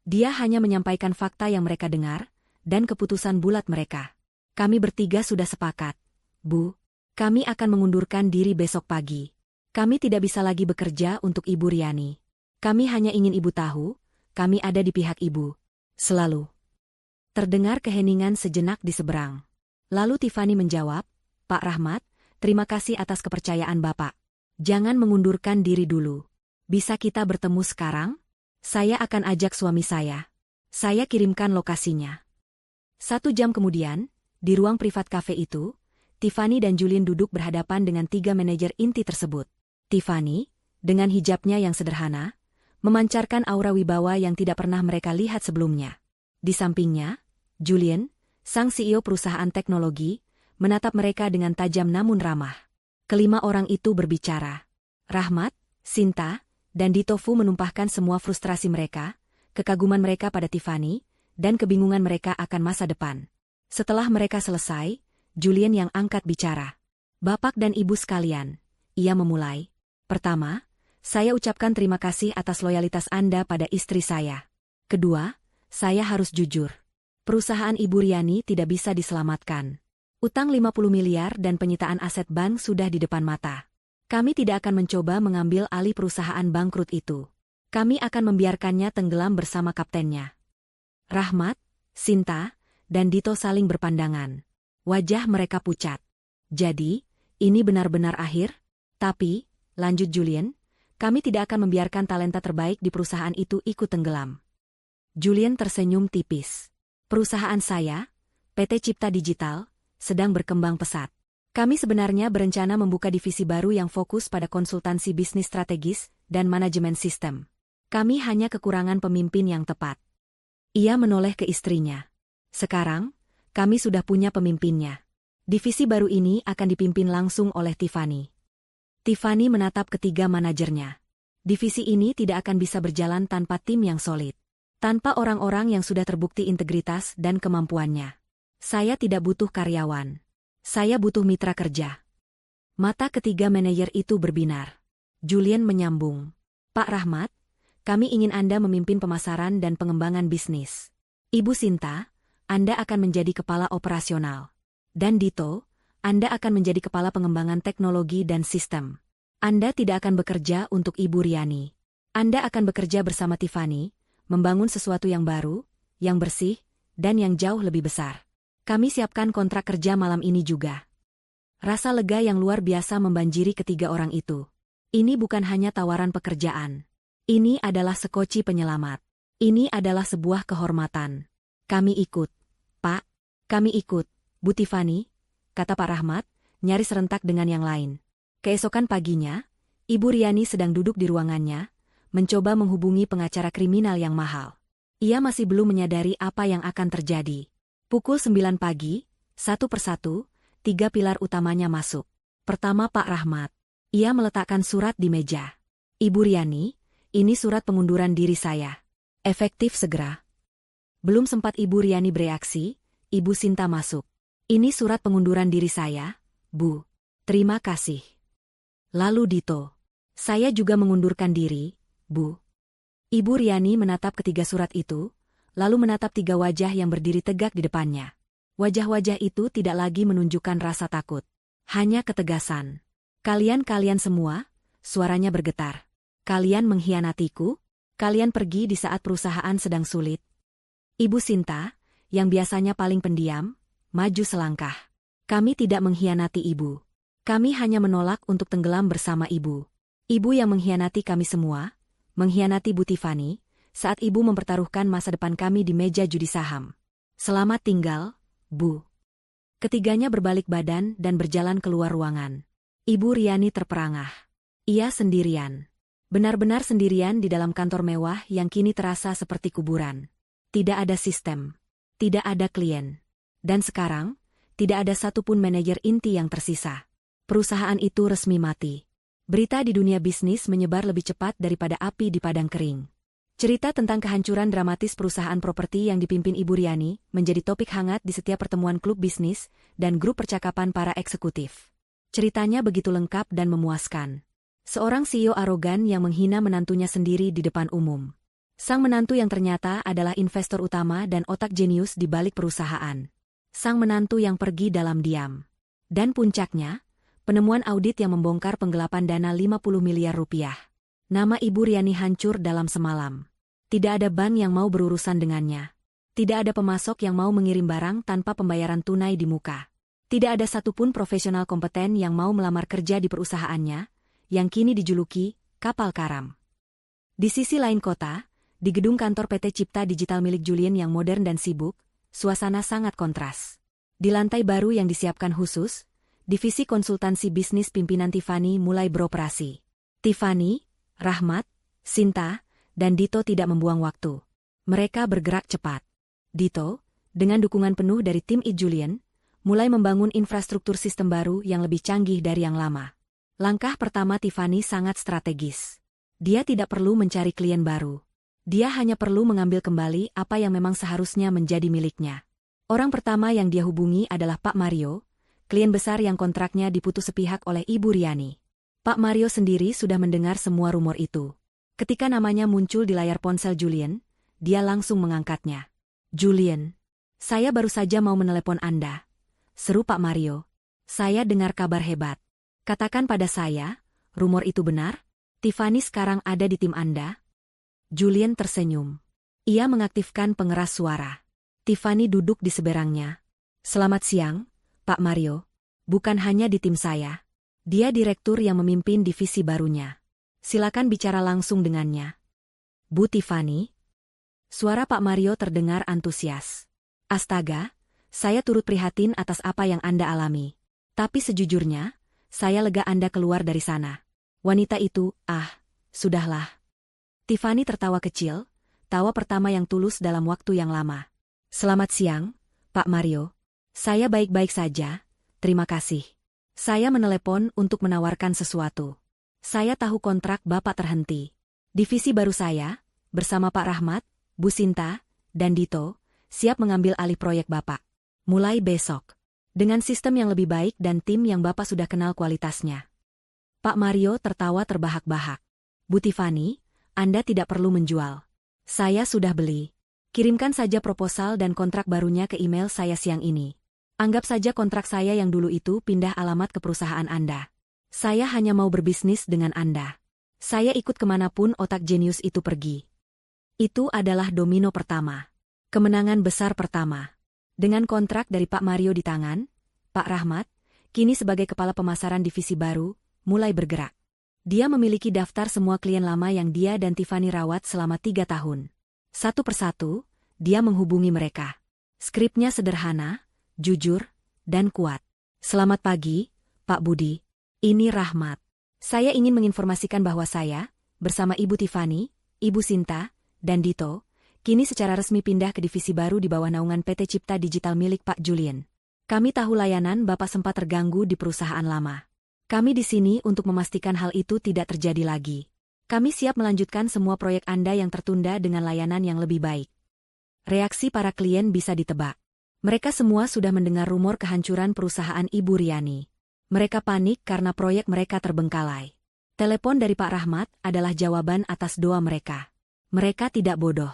Dia hanya menyampaikan fakta yang mereka dengar, dan keputusan bulat mereka. Kami bertiga sudah sepakat. Bu, kami akan mengundurkan diri besok pagi. Kami tidak bisa lagi bekerja untuk Ibu Riani. Kami hanya ingin Ibu tahu, kami ada di pihak Ibu. Selalu. Terdengar keheningan sejenak di seberang. Lalu Tiffany menjawab, Pak Rahmat, terima kasih atas kepercayaan Bapak. Jangan mengundurkan diri dulu. Bisa kita bertemu sekarang? Saya akan ajak suami saya. Saya kirimkan lokasinya. 1 jam kemudian, di ruang privat kafe itu, Tiffany dan Julien duduk berhadapan dengan 3 manajer inti tersebut. Tiffany, dengan hijabnya yang sederhana, memancarkan aura wibawa yang tidak pernah mereka lihat sebelumnya. Di sampingnya, Julien, sang CEO perusahaan teknologi, menatap mereka dengan tajam namun ramah. Kelima orang itu berbicara. Rahmat, Sinta, dan Dito Fu menumpahkan semua frustrasi mereka, kekaguman mereka pada Tiffany, dan kebingungan mereka akan masa depan. Setelah mereka selesai, Julien yang angkat bicara. Bapak dan Ibu sekalian, ia memulai. Pertama, saya ucapkan terima kasih atas loyalitas Anda pada istri saya. Kedua, saya harus jujur. Perusahaan Ibu Riani tidak bisa diselamatkan. Utang 50 miliar dan penyitaan aset bank sudah di depan mata. Kami tidak akan mencoba mengambil alih perusahaan bangkrut itu. Kami akan membiarkannya tenggelam bersama kaptennya. Rahmat, Sinta, dan Dito saling berpandangan. Wajah mereka pucat. Jadi, ini benar-benar akhir? Tapi, lanjut Julian, kami tidak akan membiarkan talenta terbaik di perusahaan itu ikut tenggelam. Julian tersenyum tipis. Perusahaan saya, PT Cipta Digital, sedang berkembang pesat. Kami sebenarnya berencana membuka divisi baru yang fokus pada konsultansi bisnis strategis dan manajemen sistem. Kami hanya kekurangan pemimpin yang tepat. Ia menoleh ke istrinya. Sekarang, kami sudah punya pemimpinnya. Divisi baru ini akan dipimpin langsung oleh Tiffany. Tiffany menatap ketiga manajernya. Divisi ini tidak akan bisa berjalan tanpa tim yang solid. Tanpa orang-orang yang sudah terbukti integritas dan kemampuannya. Saya tidak butuh karyawan. Saya butuh mitra kerja. Mata ketiga manajer itu berbinar. Julian menyambung. Pak Rahmat, kami ingin Anda memimpin pemasaran dan pengembangan bisnis. Ibu Sinta, Anda akan menjadi kepala operasional. Dan Dito, Anda akan menjadi kepala pengembangan teknologi dan sistem. Anda tidak akan bekerja untuk Ibu Riani. Anda akan bekerja bersama Tiffany, membangun sesuatu yang baru, yang bersih, dan yang jauh lebih besar. Kami siapkan kontrak kerja malam ini juga. Rasa lega yang luar biasa membanjiri ketiga orang itu. Ini bukan hanya tawaran pekerjaan. Ini adalah sekoci penyelamat. Ini adalah sebuah kehormatan. Kami ikut. Pak, kami ikut, Bu Tiffany, kata Pak Rahmat, nyaris serentak dengan yang lain. Keesokan paginya, Ibu Riani sedang duduk di ruangannya, mencoba menghubungi pengacara kriminal yang mahal. Ia masih belum menyadari apa yang akan terjadi. Pukul 9 pagi, satu persatu, tiga pilar utamanya masuk. Pertama Pak Rahmat. Ia meletakkan surat di meja. Ibu Riani, ini surat pengunduran diri saya. Efektif segera. Belum sempat Ibu Riani bereaksi, Ibu Sinta masuk. Ini surat pengunduran diri saya, Bu. Terima kasih. Lalu Dito. Saya juga mengundurkan diri, Bu. Ibu Riani menatap ketiga surat itu, lalu menatap tiga wajah yang berdiri tegak di depannya. Wajah-wajah itu tidak lagi menunjukkan rasa takut. Hanya ketegasan. Kalian semua, suaranya bergetar. Kalian mengkhianatiku? Kalian pergi di saat perusahaan sedang sulit. Ibu Sinta, yang biasanya paling pendiam, maju selangkah. Kami tidak mengkhianati Ibu. Kami hanya menolak untuk tenggelam bersama Ibu. Ibu yang mengkhianati kami semua, mengkhianati Bu Tiffany, saat Ibu mempertaruhkan masa depan kami di meja judi saham. Selamat tinggal, Bu. Ketiganya berbalik badan dan berjalan keluar ruangan. Ibu Riani terperangah. Ia sendirian. Benar-benar sendirian di dalam kantor mewah yang kini terasa seperti kuburan. Tidak ada sistem. Tidak ada klien. Dan sekarang, tidak ada satupun manajer inti yang tersisa. Perusahaan itu resmi mati. Berita di dunia bisnis menyebar lebih cepat daripada api di padang kering. Cerita tentang kehancuran dramatis perusahaan properti yang dipimpin Ibu Riani menjadi topik hangat di setiap pertemuan klub bisnis dan grup percakapan para eksekutif. Ceritanya begitu lengkap dan memuaskan. Seorang CEO arogan yang menghina menantunya sendiri di depan umum. Sang menantu yang ternyata adalah investor utama dan otak jenius di balik perusahaan. Sang menantu yang pergi dalam diam. Dan puncaknya, penemuan audit yang membongkar penggelapan dana 50 miliar rupiah. Nama Ibu Riani hancur dalam semalam. Tidak ada bank yang mau berurusan dengannya. Tidak ada pemasok yang mau mengirim barang tanpa pembayaran tunai di muka. Tidak ada satupun profesional kompeten yang mau melamar kerja di perusahaannya, yang kini dijuluki kapal karam. Di sisi lain kota, di gedung kantor PT Cipta Digital milik Julian yang modern dan sibuk, suasana sangat kontras. Di lantai baru yang disiapkan khusus, divisi konsultansi bisnis pimpinan Tiffany mulai beroperasi. Tiffany, Rahmat, Sinta, dan Dito tidak membuang waktu. Mereka bergerak cepat. Dito, dengan dukungan penuh dari tim Julian, mulai membangun infrastruktur sistem baru yang lebih canggih dari yang lama. Langkah pertama Tiffany sangat strategis. Dia tidak perlu mencari klien baru. Dia hanya perlu mengambil kembali apa yang memang seharusnya menjadi miliknya. Orang pertama yang dia hubungi adalah Pak Mario, klien besar yang kontraknya diputus sepihak oleh Ibu Riani. Pak Mario sendiri sudah mendengar semua rumor itu. Ketika namanya muncul di layar ponsel Julian, dia langsung mengangkatnya. "Julian, saya baru saja mau menelepon Anda," seru Pak Mario. "Saya dengar kabar hebat. Katakan pada saya, rumor itu benar? Tiffany sekarang ada di tim Anda?" Julian tersenyum. Ia mengaktifkan pengeras suara. Tiffany duduk di seberangnya. Selamat siang, Pak Mario. Bukan hanya di tim saya. Dia direktur yang memimpin divisi barunya. Silakan bicara langsung dengannya. Bu Tiffany. Suara Pak Mario terdengar antusias. Astaga, saya turut prihatin atas apa yang Anda alami. Tapi sejujurnya, saya lega Anda keluar dari sana. Wanita itu, sudahlah. Tiffany tertawa kecil, tawa pertama yang tulus dalam waktu yang lama. Selamat siang, Pak Mario. Saya baik-baik saja, terima kasih. Saya menelepon untuk menawarkan sesuatu. Saya tahu kontrak Bapak terhenti. Divisi baru saya, bersama Pak Rahmat, Bu Sinta, dan Dito, siap mengambil alih proyek Bapak. Mulai besok. Dengan sistem yang lebih baik dan tim yang Bapak sudah kenal kualitasnya. Pak Mario tertawa terbahak-bahak. Bu Tiffany, Anda tidak perlu menjual. Saya sudah beli. Kirimkan saja proposal dan kontrak barunya ke email saya siang ini. Anggap saja kontrak saya yang dulu itu pindah alamat ke perusahaan Anda. Saya hanya mau berbisnis dengan Anda. Saya ikut kemanapun otak jenius itu pergi. Itu adalah domino pertama. Kemenangan besar pertama. Dengan kontrak dari Pak Mario di tangan, Pak Rahmat, kini sebagai kepala pemasaran divisi baru, mulai bergerak. Dia memiliki daftar semua klien lama yang dia dan Tiffany rawat selama 3 tahun. Satu persatu, dia menghubungi mereka. Skripnya sederhana, jujur, dan kuat. Selamat pagi, Pak Budi. Ini Rahmat. Saya ingin menginformasikan bahwa saya, bersama Ibu Tiffany, Ibu Sinta, dan Dito, kini secara resmi pindah ke divisi baru di bawah naungan PT Cipta Digital milik Pak Julian. Kami tahu layanan Bapak sempat terganggu di perusahaan lama. Kami di sini untuk memastikan hal itu tidak terjadi lagi. Kami siap melanjutkan semua proyek Anda yang tertunda dengan layanan yang lebih baik. Reaksi para klien bisa ditebak. Mereka semua sudah mendengar rumor kehancuran perusahaan Ibu Riani. Mereka panik karena proyek mereka terbengkalai. Telepon dari Pak Rahmat adalah jawaban atas doa mereka. Mereka tidak bodoh.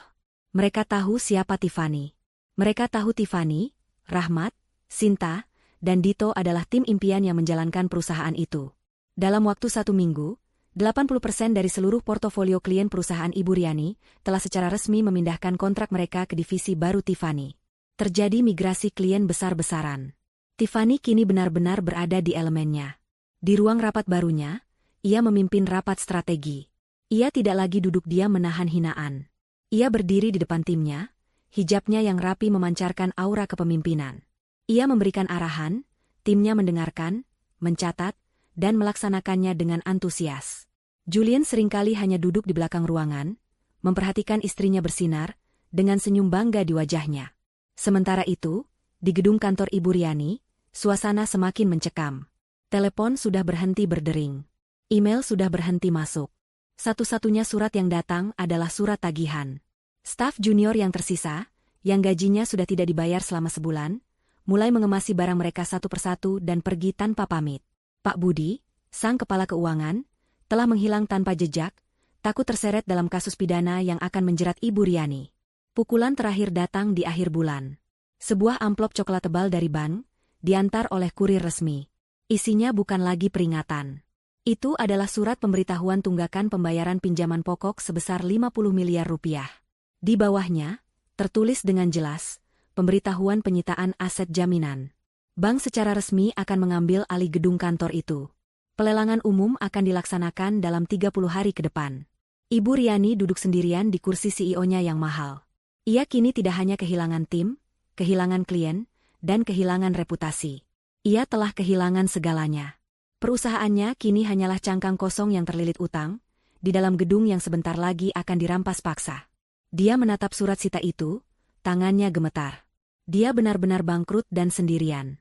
Mereka tahu siapa Tiffany. Mereka tahu Tiffany, Rahmat, Sinta, dan Dito adalah tim impian yang menjalankan perusahaan itu. Dalam waktu 1 minggu, 80% dari seluruh portofolio klien perusahaan Ibu Riani telah secara resmi memindahkan kontrak mereka ke divisi baru Tiffany. Terjadi migrasi klien besar-besaran. Tiffany kini benar-benar berada di elemennya. Di ruang rapat barunya, ia memimpin rapat strategi. Ia tidak lagi duduk diam menahan hinaan. Ia berdiri di depan timnya, hijabnya yang rapi memancarkan aura kepemimpinan. Ia memberikan arahan, timnya mendengarkan, mencatat, dan melaksanakannya dengan antusias. Julian seringkali hanya duduk di belakang ruangan, memperhatikan istrinya bersinar, dengan senyum bangga di wajahnya. Sementara itu, di gedung kantor Ibu Riani, suasana semakin mencekam. Telepon sudah berhenti berdering. Email sudah berhenti masuk. Satu-satunya surat yang datang adalah surat tagihan. Staf junior yang tersisa, yang gajinya sudah tidak dibayar selama sebulan, mulai mengemasi barang mereka satu persatu dan pergi tanpa pamit. Pak Budi, sang kepala keuangan, telah menghilang tanpa jejak, takut terseret dalam kasus pidana yang akan menjerat Ibu Riani. Pukulan terakhir datang di akhir bulan. Sebuah amplop coklat tebal dari bank, diantar oleh kurir resmi. Isinya bukan lagi peringatan. Itu adalah surat pemberitahuan tunggakan pembayaran pinjaman pokok sebesar 50 miliar rupiah. Di bawahnya, tertulis dengan jelas, pemberitahuan penyitaan aset jaminan. Bank secara resmi akan mengambil alih gedung kantor itu. Pelelangan umum akan dilaksanakan dalam 30 hari ke depan. Ibu Riani duduk sendirian di kursi CEO-nya yang mahal. Ia kini tidak hanya kehilangan tim, kehilangan klien, dan kehilangan reputasi. Ia telah kehilangan segalanya. Perusahaannya kini hanyalah cangkang kosong yang terlilit utang, di dalam gedung yang sebentar lagi akan dirampas paksa. Dia menatap surat sita itu, tangannya gemetar. Dia benar-benar bangkrut dan sendirian.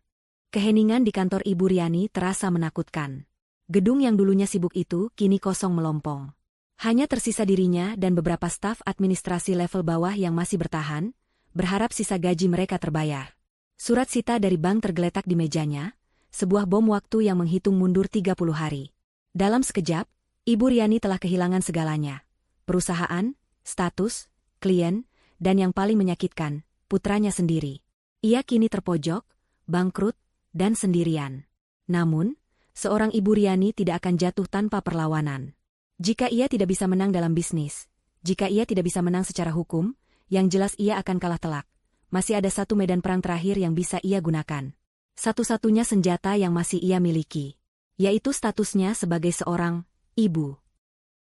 Keheningan di kantor Ibu Riani terasa menakutkan. Gedung yang dulunya sibuk itu kini kosong melompong. Hanya tersisa dirinya dan beberapa staf administrasi level bawah yang masih bertahan, berharap sisa gaji mereka terbayar. Surat sita dari bank tergeletak di mejanya, sebuah bom waktu yang menghitung mundur 30 hari. Dalam sekejap, Ibu Riani telah kehilangan segalanya. Perusahaan, status, klien, dan yang paling menyakitkan, putranya sendiri. Ia kini terpojok, bangkrut, dan sendirian. Namun, seorang Ibu Riani tidak akan jatuh tanpa perlawanan. Jika ia tidak bisa menang dalam bisnis, jika ia tidak bisa menang secara hukum, yang jelas ia akan kalah telak, masih ada satu medan perang terakhir yang bisa ia gunakan. Satu-satunya senjata yang masih ia miliki, yaitu statusnya sebagai seorang ibu.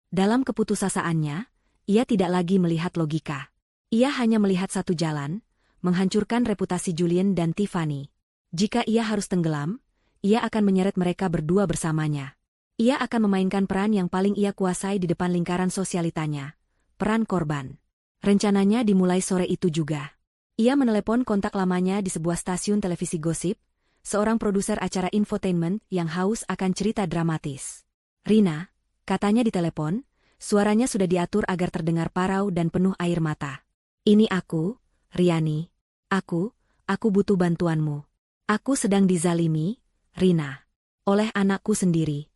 Dalam keputusasaannya, ia tidak lagi melihat logika. Ia hanya melihat satu jalan, menghancurkan reputasi Julian dan Tiffany. Jika ia harus tenggelam, ia akan menyeret mereka berdua bersamanya. Ia akan memainkan peran yang paling ia kuasai di depan lingkaran sosialitanya, peran korban. Rencananya dimulai sore itu juga. Ia menelepon kontak lamanya di sebuah stasiun televisi gosip, seorang produser acara infotainment yang haus akan cerita dramatis. "Rina," katanya di telepon, suaranya sudah diatur agar terdengar parau dan penuh air mata. "Ini aku, Riani. Aku butuh bantuanmu. Aku sedang dizalimi, Rina. Oleh anakku sendiri."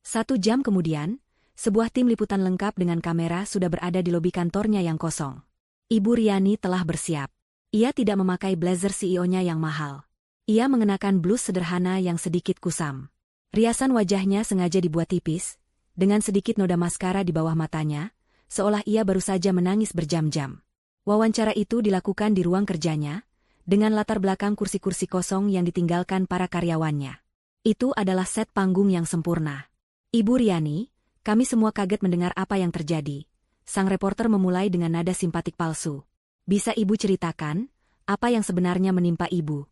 1 jam kemudian, sebuah tim liputan lengkap dengan kamera sudah berada di lobi kantornya yang kosong. Ibu Riani telah bersiap. Ia tidak memakai blazer CEO-nya yang mahal. Ia mengenakan blus sederhana yang sedikit kusam. Riasan wajahnya sengaja dibuat tipis, dengan sedikit noda maskara di bawah matanya, seolah ia baru saja menangis berjam-jam. Wawancara itu dilakukan di ruang kerjanya, dengan latar belakang kursi-kursi kosong yang ditinggalkan para karyawannya. Itu adalah set panggung yang sempurna. "Ibu Riani, kami semua kaget mendengar apa yang terjadi." Sang reporter memulai dengan nada simpatik palsu. "Bisa ibu ceritakan, apa yang sebenarnya menimpa ibu?"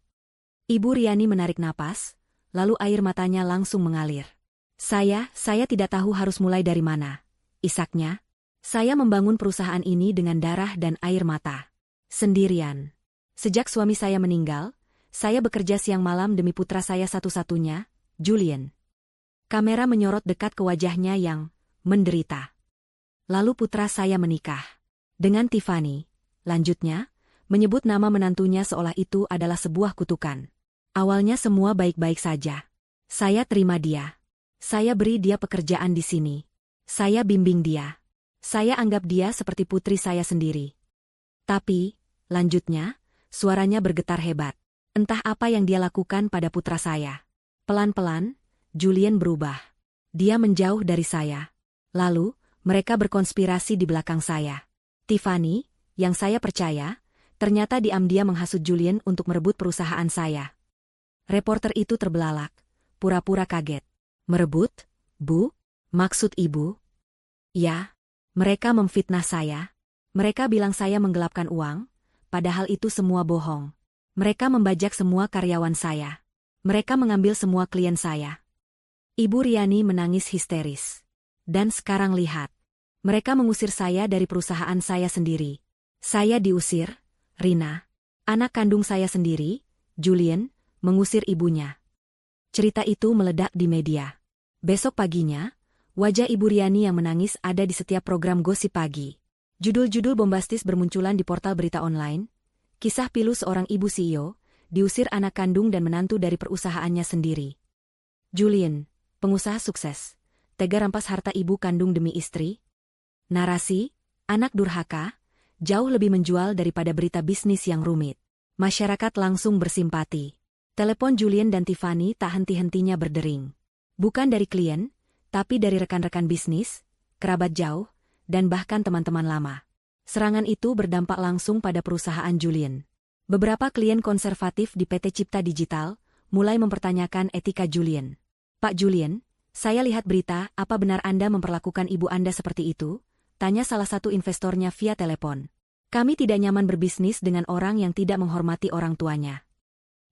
Ibu Riani menarik napas, lalu air matanya langsung mengalir. Saya tidak tahu harus mulai dari mana," isaknya. "Saya membangun perusahaan ini dengan darah dan air mata. Sendirian. Sejak suami saya meninggal, saya bekerja siang malam demi putra saya satu-satunya, Julian." Kamera menyorot dekat ke wajahnya yang menderita. "Lalu putra saya menikah dengan Tiffany," lanjutnya, menyebut nama menantunya seolah itu adalah sebuah kutukan. "Awalnya semua baik-baik saja. Saya terima dia. Saya beri dia pekerjaan di sini. Saya bimbing dia. Saya anggap dia seperti putri saya sendiri. Tapi," lanjutnya, suaranya bergetar hebat, "entah apa yang dia lakukan pada putra saya. Pelan-pelan, Julian berubah. Dia menjauh dari saya. Lalu, mereka berkonspirasi di belakang saya. Tiffany, yang saya percaya, ternyata diam-diam menghasut Julian untuk merebut perusahaan saya." Reporter itu terbelalak, pura-pura kaget. "Merebut, Bu? Maksud ibu?" "Ya, mereka memfitnah saya. Mereka bilang saya menggelapkan uang, padahal itu semua bohong. Mereka membajak semua karyawan saya. Mereka mengambil semua klien saya." Ibu Riani menangis histeris. "Dan sekarang lihat. Mereka mengusir saya dari perusahaan saya sendiri. Saya diusir, Rina. Anak kandung saya sendiri, Julian, mengusir ibunya." Cerita itu meledak di media. Besok paginya, wajah Ibu Riani yang menangis ada di setiap program gosip pagi. Judul-judul bombastis bermunculan di portal berita online. Kisah pilu seorang ibu CEO, diusir anak kandung dan menantu dari perusahaannya sendiri. Julian, pengusaha sukses, tega rampas harta ibu kandung demi istri. Narasi, anak durhaka, jauh lebih menjual daripada berita bisnis yang rumit. Masyarakat langsung bersimpati. Telepon Julian dan Tiffany tak henti-hentinya berdering. Bukan dari klien, tapi dari rekan-rekan bisnis, kerabat jauh, dan bahkan teman-teman lama. Serangan itu berdampak langsung pada perusahaan Julian. Beberapa klien konservatif di PT Cipta Digital mulai mempertanyakan etika Julian. "Pak Julian, saya lihat berita, apa benar Anda memperlakukan ibu Anda seperti itu?" tanya salah satu investornya via telepon. "Kami tidak nyaman berbisnis dengan orang yang tidak menghormati orang tuanya."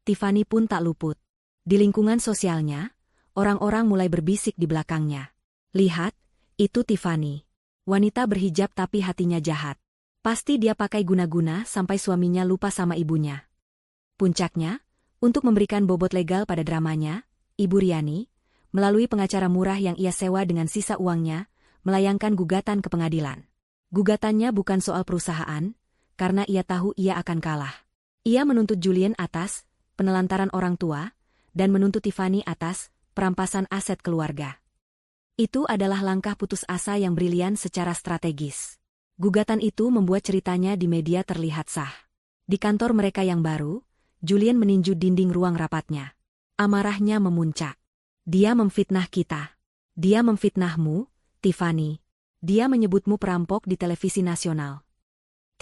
Tiffany pun tak luput. Di lingkungan sosialnya, orang-orang mulai berbisik di belakangnya. "Lihat, itu Tiffany. Wanita berhijab tapi hatinya jahat. Pasti dia pakai guna-guna sampai suaminya lupa sama ibunya." Puncaknya, untuk memberikan bobot legal pada dramanya, Ibu Riani, melalui pengacara murah yang ia sewa dengan sisa uangnya, melayangkan gugatan ke pengadilan. Gugatannya bukan soal perusahaan, karena ia tahu ia akan kalah. Ia menuntut Julian atas penelantaran orang tua, dan menuntut Tiffany atas perampasan aset keluarga. Itu adalah langkah putus asa yang brilian secara strategis. Gugatan itu membuat ceritanya di media terlihat sah. Di kantor mereka yang baru, Julian meninju dinding ruang rapatnya. Amarahnya memuncak. "Dia memfitnah kita. Dia memfitnahmu, Tiffany. Dia menyebutmu perampok di televisi nasional."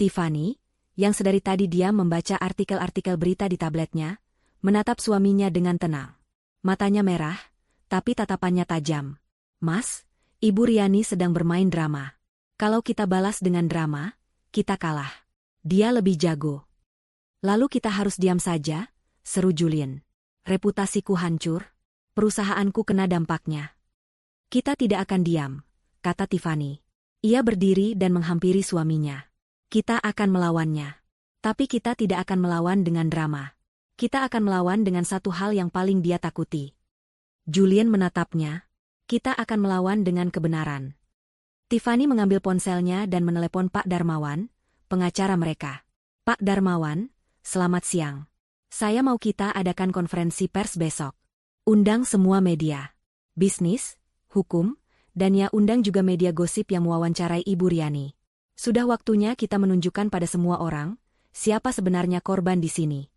Tiffany, yang sedari tadi diam membaca artikel-artikel berita di tabletnya, menatap suaminya dengan tenang. Matanya merah, tapi tatapannya tajam. "Mas, Ibu Riani sedang bermain drama. Kalau kita balas dengan drama, kita kalah. Dia lebih jago." "Lalu kita harus diam saja?" seru Julian. "Reputasiku hancur. Perusahaanku kena dampaknya." "Kita tidak akan diam," kata Tiffany. Ia berdiri dan menghampiri suaminya. "Kita akan melawannya. Tapi kita tidak akan melawan dengan drama. Kita akan melawan dengan satu hal yang paling dia takuti." Julian menatapnya. "Kita akan melawan dengan kebenaran." Tiffany mengambil ponselnya dan menelepon Pak Darmawan, pengacara mereka. "Pak Darmawan, selamat siang. Saya mau kita adakan konferensi pers besok. Undang semua media. Bisnis, hukum, dan ya undang juga media gosip yang mewawancarai Ibu Riani. Sudah waktunya kita menunjukkan pada semua orang, siapa sebenarnya korban di sini."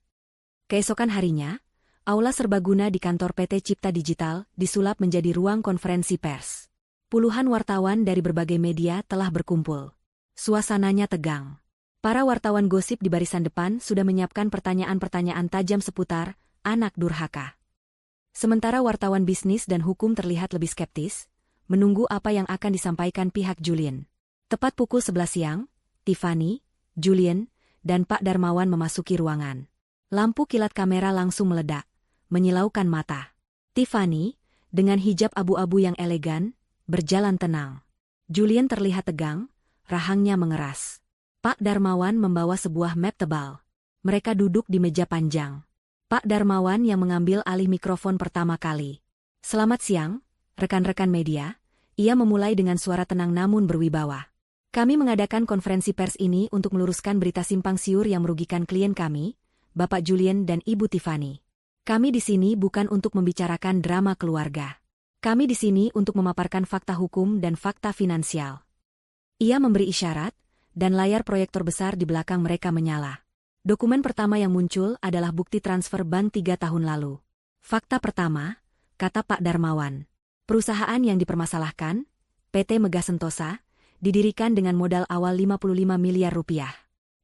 Keesokan harinya, aula serbaguna di kantor PT Cipta Digital disulap menjadi ruang konferensi pers. Puluhan wartawan dari berbagai media telah berkumpul. Suasananya tegang. Para wartawan gosip di barisan depan sudah menyiapkan pertanyaan-pertanyaan tajam seputar anak durhaka. Sementara wartawan bisnis dan hukum terlihat lebih skeptis, menunggu apa yang akan disampaikan pihak Julian. Tepat pukul 11 siang, Tiffany, Julian, dan Pak Darmawan memasuki ruangan. Lampu kilat kamera langsung meledak, menyilaukan mata. Tiffany, dengan hijab abu-abu yang elegan, berjalan tenang. Julian terlihat tegang, rahangnya mengeras. Pak Darmawan membawa sebuah map tebal. Mereka duduk di meja panjang. Pak Darmawan yang mengambil alih mikrofon pertama kali. "Selamat siang, rekan-rekan media." Ia memulai dengan suara tenang namun berwibawa. "Kami mengadakan konferensi pers ini untuk meluruskan berita simpang siur yang merugikan klien kami, Bapak Julian dan Ibu Tiffany. Kami di sini bukan untuk membicarakan drama keluarga. Kami di sini untuk memaparkan fakta hukum dan fakta finansial." Ia memberi isyarat, dan layar proyektor besar di belakang mereka menyala. Dokumen pertama yang muncul adalah bukti transfer bank 3 tahun lalu. "Fakta pertama," kata Pak Darmawan. "Perusahaan yang dipermasalahkan, PT Megah Sentosa, didirikan dengan modal awal 55 miliar rupiah.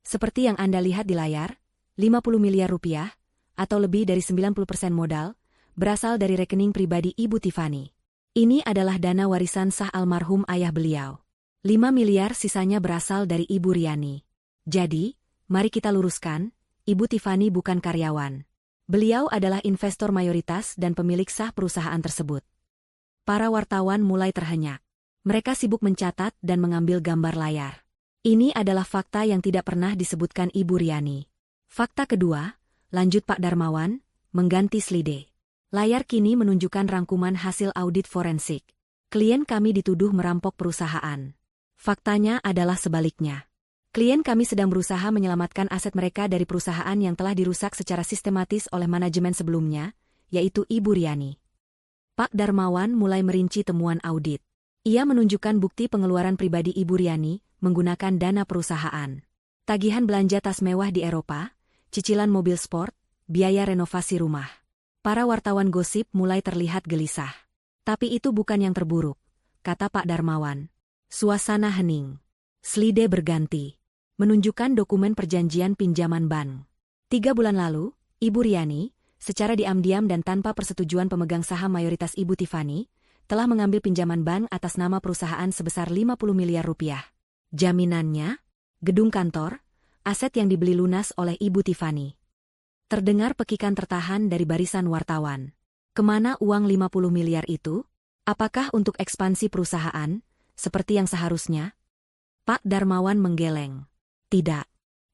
Seperti yang Anda lihat di layar, 50 miliar rupiah, atau lebih dari 90% modal, berasal dari rekening pribadi Ibu Tiffany. Ini adalah dana warisan sah almarhum ayah beliau. 5 miliar sisanya berasal dari Ibu Riani. Jadi, mari kita luruskan, Ibu Tiffany bukan karyawan. Beliau adalah investor mayoritas dan pemilik sah perusahaan tersebut." Para wartawan mulai terhenyak. Mereka sibuk mencatat dan mengambil gambar layar. Ini adalah fakta yang tidak pernah disebutkan Ibu Riani. "Fakta kedua," lanjut Pak Darmawan, mengganti slide. "Layar kini menunjukkan rangkuman hasil audit forensik. Klien kami dituduh merampok perusahaan. Faktanya adalah sebaliknya. Klien kami sedang berusaha menyelamatkan aset mereka dari perusahaan yang telah dirusak secara sistematis oleh manajemen sebelumnya, yaitu Ibu Riani." Pak Darmawan mulai merinci temuan audit. Ia menunjukkan bukti pengeluaran pribadi Ibu Riani menggunakan dana perusahaan. Tagihan belanja tas mewah di Eropa, cicilan mobil sport, biaya renovasi rumah. Para wartawan gosip mulai terlihat gelisah. "Tapi itu bukan yang terburuk," kata Pak Darmawan. Suasana hening. Slide berganti. Menunjukkan dokumen perjanjian pinjaman bank. 3 bulan lalu, Ibu Riani, secara diam-diam dan tanpa persetujuan pemegang saham mayoritas Ibu Tiffany, telah mengambil pinjaman bank atas nama perusahaan sebesar 50 miliar rupiah. Jaminannya, gedung kantor, aset yang dibeli lunas oleh Ibu Tiffany. Terdengar pekikan tertahan dari barisan wartawan. Kemana uang 50 miliar itu? Apakah untuk ekspansi perusahaan, seperti yang seharusnya? Pak Darmawan menggeleng. Tidak.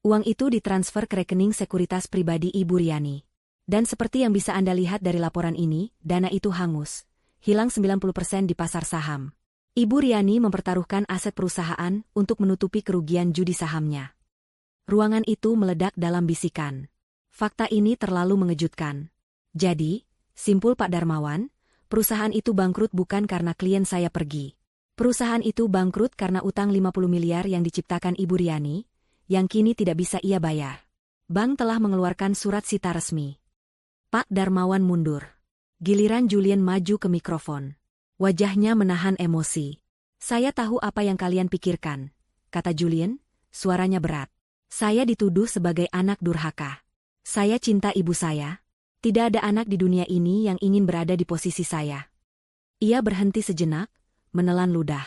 Uang itu ditransfer ke rekening sekuritas pribadi Ibu Riani. Dan seperti yang bisa Anda lihat dari laporan ini, dana itu hangus. Hilang 90% di pasar saham. Ibu Riani mempertaruhkan aset perusahaan untuk menutupi kerugian judi sahamnya. Ruangan itu meledak dalam bisikan. Fakta ini terlalu mengejutkan. Jadi, simpul Pak Darmawan, perusahaan itu bangkrut bukan karena klien saya pergi. Perusahaan itu bangkrut karena utang 50 miliar yang diciptakan Ibu Riani, yang kini tidak bisa ia bayar. Bank telah mengeluarkan surat sita resmi. Pak Darmawan mundur. Giliran Julian maju ke mikrofon. Wajahnya menahan emosi. "Saya tahu apa yang kalian pikirkan," kata Julian, suaranya berat. Saya dituduh sebagai anak durhaka. Saya cinta ibu saya. Tidak ada anak di dunia ini yang ingin berada di posisi saya. Ia berhenti sejenak, menelan ludah.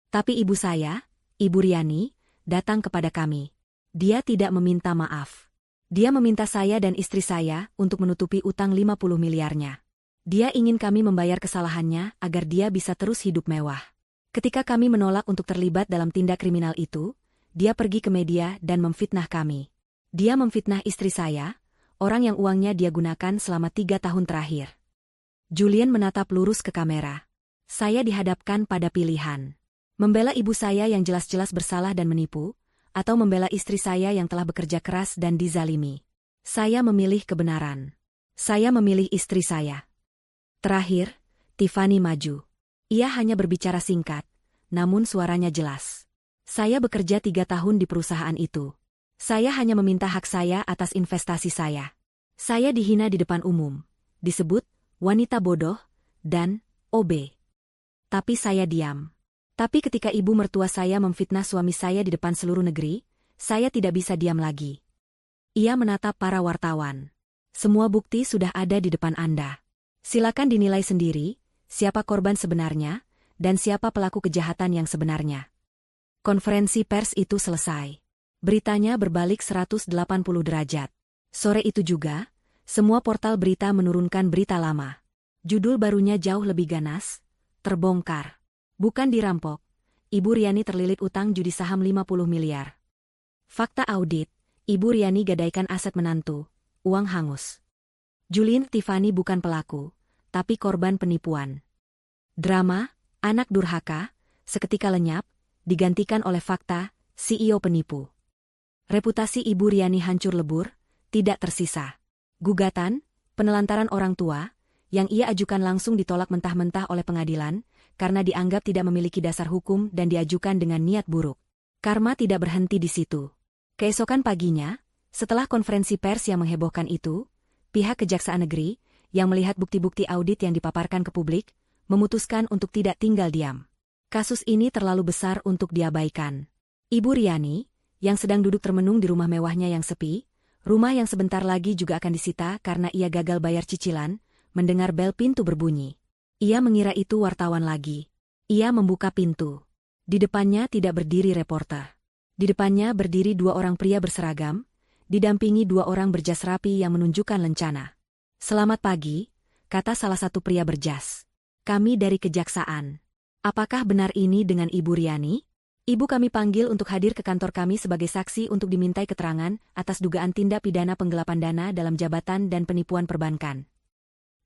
Tapi ibu saya, Ibu Riani, datang kepada kami. Dia tidak meminta maaf. Dia meminta saya dan istri saya untuk menutupi utang 50 miliarnya. Dia ingin kami membayar kesalahannya agar dia bisa terus hidup mewah. Ketika kami menolak untuk terlibat dalam tindak kriminal itu, dia pergi ke media dan memfitnah kami. Dia memfitnah istri saya, orang yang uangnya dia gunakan selama 3 tahun terakhir. Julian menatap lurus ke kamera. Saya dihadapkan pada pilihan. Membela ibu saya yang jelas-jelas bersalah dan menipu, atau membela istri saya yang telah bekerja keras dan dizalimi. Saya memilih kebenaran. Saya memilih istri saya. Terakhir, Tiffany maju. Ia hanya berbicara singkat, namun suaranya jelas. Saya bekerja 3 tahun di perusahaan itu. Saya hanya meminta hak saya atas investasi saya. Saya dihina di depan umum, disebut wanita bodoh, dan OB. Tapi saya diam. Tapi ketika ibu mertua saya memfitnah suami saya di depan seluruh negeri, saya tidak bisa diam lagi. Ia menatap para wartawan. Semua bukti sudah ada di depan Anda. Silakan dinilai sendiri, siapa korban sebenarnya, dan siapa pelaku kejahatan yang sebenarnya. Konferensi pers itu selesai. Beritanya berbalik 180 derajat. Sore itu juga, semua portal berita menurunkan berita lama. Judul barunya jauh lebih ganas, terbongkar. Bukan dirampok, Ibu Riani terlilit utang judi saham 50 miliar. Fakta audit, Ibu Riani gadaikan aset menantu, uang hangus. Julian Tiffany bukan pelaku, tapi korban penipuan. Drama, anak durhaka, seketika lenyap, digantikan oleh fakta, CEO penipu. Reputasi Ibu Riani hancur lebur, tidak tersisa. Gugatan, penelantaran orang tua, yang ia ajukan langsung ditolak mentah-mentah oleh pengadilan, karena dianggap tidak memiliki dasar hukum dan diajukan dengan niat buruk. Karma tidak berhenti di situ. Keesokan paginya, setelah konferensi pers yang menghebohkan itu, pihak Kejaksaan Negeri, yang melihat bukti-bukti audit yang dipaparkan ke publik, memutuskan untuk tidak tinggal diam. Kasus ini terlalu besar untuk diabaikan. Ibu Riani, yang sedang duduk termenung di rumah mewahnya yang sepi, rumah yang sebentar lagi juga akan disita karena ia gagal bayar cicilan, mendengar bel pintu berbunyi. Ia mengira itu wartawan lagi. Ia membuka pintu. Di depannya tidak berdiri reporter. Di depannya berdiri 2 orang pria berseragam, didampingi 2 orang berjas rapi yang menunjukkan lencana. "Selamat pagi," kata salah satu pria berjas. "Kami dari Kejaksaan. Apakah benar ini dengan Ibu Riani? Ibu kami panggil untuk hadir ke kantor kami sebagai saksi untuk dimintai keterangan atas dugaan tindak pidana penggelapan dana dalam jabatan dan penipuan perbankan."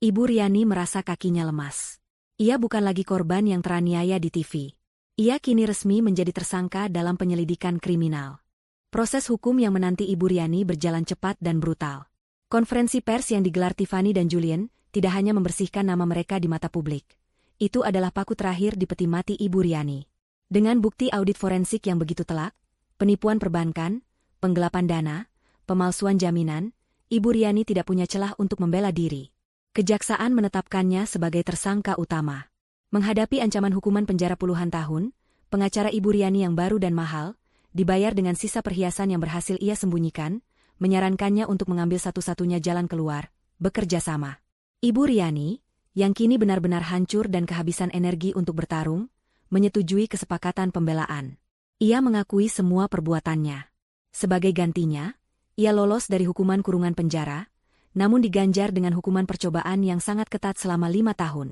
Ibu Riani merasa kakinya lemas. Ia bukan lagi korban yang teraniaya di TV. Ia kini resmi menjadi tersangka dalam penyelidikan kriminal. Proses hukum yang menanti Ibu Riani berjalan cepat dan brutal. Konferensi pers yang digelar Tiffany dan Julian tidak hanya membersihkan nama mereka di mata publik. Itu adalah paku terakhir di peti mati Ibu Riani. Dengan bukti audit forensik yang begitu telak, penipuan perbankan, penggelapan dana, pemalsuan jaminan, Ibu Riani tidak punya celah untuk membela diri. Kejaksaan menetapkannya sebagai tersangka utama. Menghadapi ancaman hukuman penjara puluhan tahun, pengacara Ibu Riani yang baru dan mahal, dibayar dengan sisa perhiasan yang berhasil ia sembunyikan, menyarankannya untuk mengambil satu-satunya jalan keluar, bekerja sama. Ibu Riani, yang kini benar-benar hancur dan kehabisan energi untuk bertarung, menyetujui kesepakatan pembelaan. Ia mengakui semua perbuatannya. Sebagai gantinya, ia lolos dari hukuman kurungan penjara, namun diganjar dengan hukuman percobaan yang sangat ketat selama 5 tahun.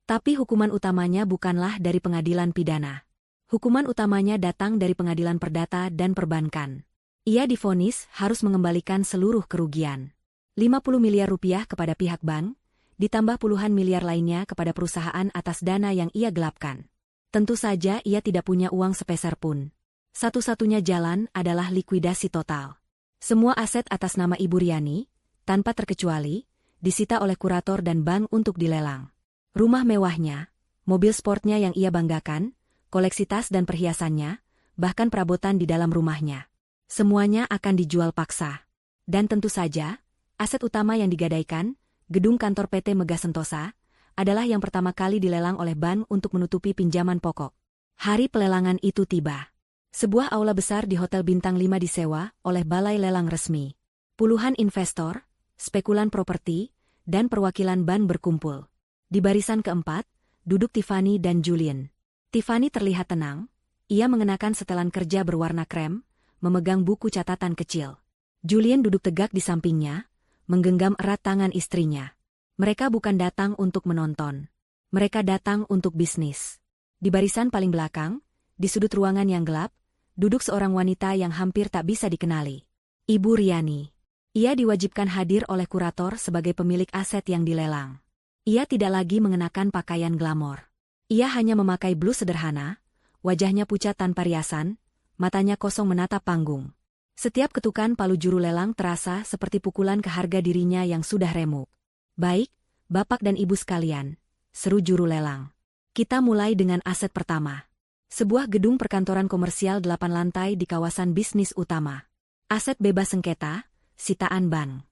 Tapi hukuman utamanya bukanlah dari pengadilan pidana. Hukuman utamanya datang dari pengadilan perdata dan perbankan. Ia divonis harus mengembalikan seluruh kerugian. 50 miliar rupiah kepada pihak bank, ditambah puluhan miliar lainnya kepada perusahaan atas dana yang ia gelapkan. Tentu saja ia tidak punya uang sepeser pun. Satu-satunya jalan adalah likuidasi total. Semua aset atas nama Ibu Riani, tanpa terkecuali, disita oleh kurator dan bank untuk dilelang. Rumah mewahnya, mobil sportnya yang ia banggakan, koleksi tas dan perhiasannya, bahkan perabotan di dalam rumahnya. Semuanya akan dijual paksa. Dan tentu saja, aset utama yang digadaikan, gedung kantor PT Megah Sentosa, adalah yang pertama kali dilelang oleh bank untuk menutupi pinjaman pokok. Hari pelelangan itu tiba. Sebuah aula besar di Hotel Bintang 5 disewa oleh balai lelang resmi. Puluhan investor, spekulan properti, dan perwakilan bank berkumpul. Di barisan keempat, duduk Tiffany dan Julian. Tiffany terlihat tenang, ia mengenakan setelan kerja berwarna krem, memegang buku catatan kecil. Julian duduk tegak di sampingnya, menggenggam erat tangan istrinya. Mereka bukan datang untuk menonton. Mereka datang untuk bisnis. Di barisan paling belakang, di sudut ruangan yang gelap, duduk seorang wanita yang hampir tak bisa dikenali. Ibu Riani. Ia diwajibkan hadir oleh kurator sebagai pemilik aset yang dilelang. Ia tidak lagi mengenakan pakaian glamor. Ia hanya memakai blus sederhana, wajahnya pucat tanpa riasan, matanya kosong menatap panggung. Setiap ketukan palu juru lelang terasa seperti pukulan ke harga dirinya yang sudah remuk. "Baik, Bapak dan Ibu sekalian," seru juru lelang. "Kita mulai dengan aset pertama. Sebuah gedung perkantoran komersial 8 lantai di kawasan bisnis utama. Aset bebas sengketa, sitaan bank."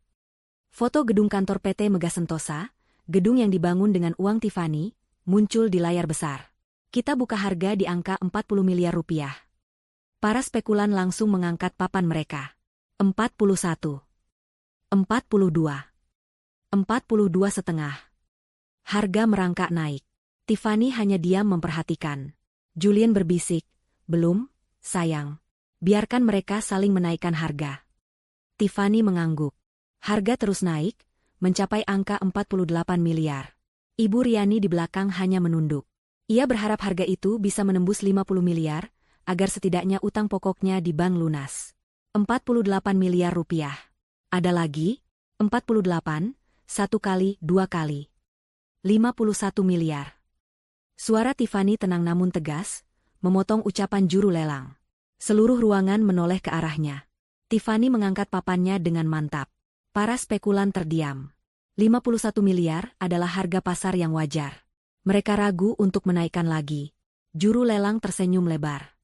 Foto gedung kantor PT Mega Sentosa, gedung yang dibangun dengan uang Tiffany, muncul di layar besar. Kita buka harga di angka 40 miliar rupiah. Para spekulan langsung mengangkat papan mereka. 41. 42. 42,5. Harga merangkak naik. Tiffany hanya diam memperhatikan. Julian berbisik, "Belum, sayang. Biarkan mereka saling menaikkan harga." Tiffany mengangguk. Harga terus naik, mencapai angka 48 miliar. Ibu Riani di belakang hanya menunduk. Ia berharap harga itu bisa menembus 50 miliar, agar setidaknya utang pokoknya di bank lunas. 48 miliar rupiah. Ada lagi? 48, 1 kali, 2 kali. 51 miliar. Suara Tiffany tenang namun tegas, memotong ucapan juru lelang. Seluruh ruangan menoleh ke arahnya. Tiffany mengangkat papannya dengan mantap. Para spekulan terdiam. 51 miliar adalah harga pasar yang wajar. Mereka ragu untuk menaikkan lagi. Juru lelang tersenyum lebar.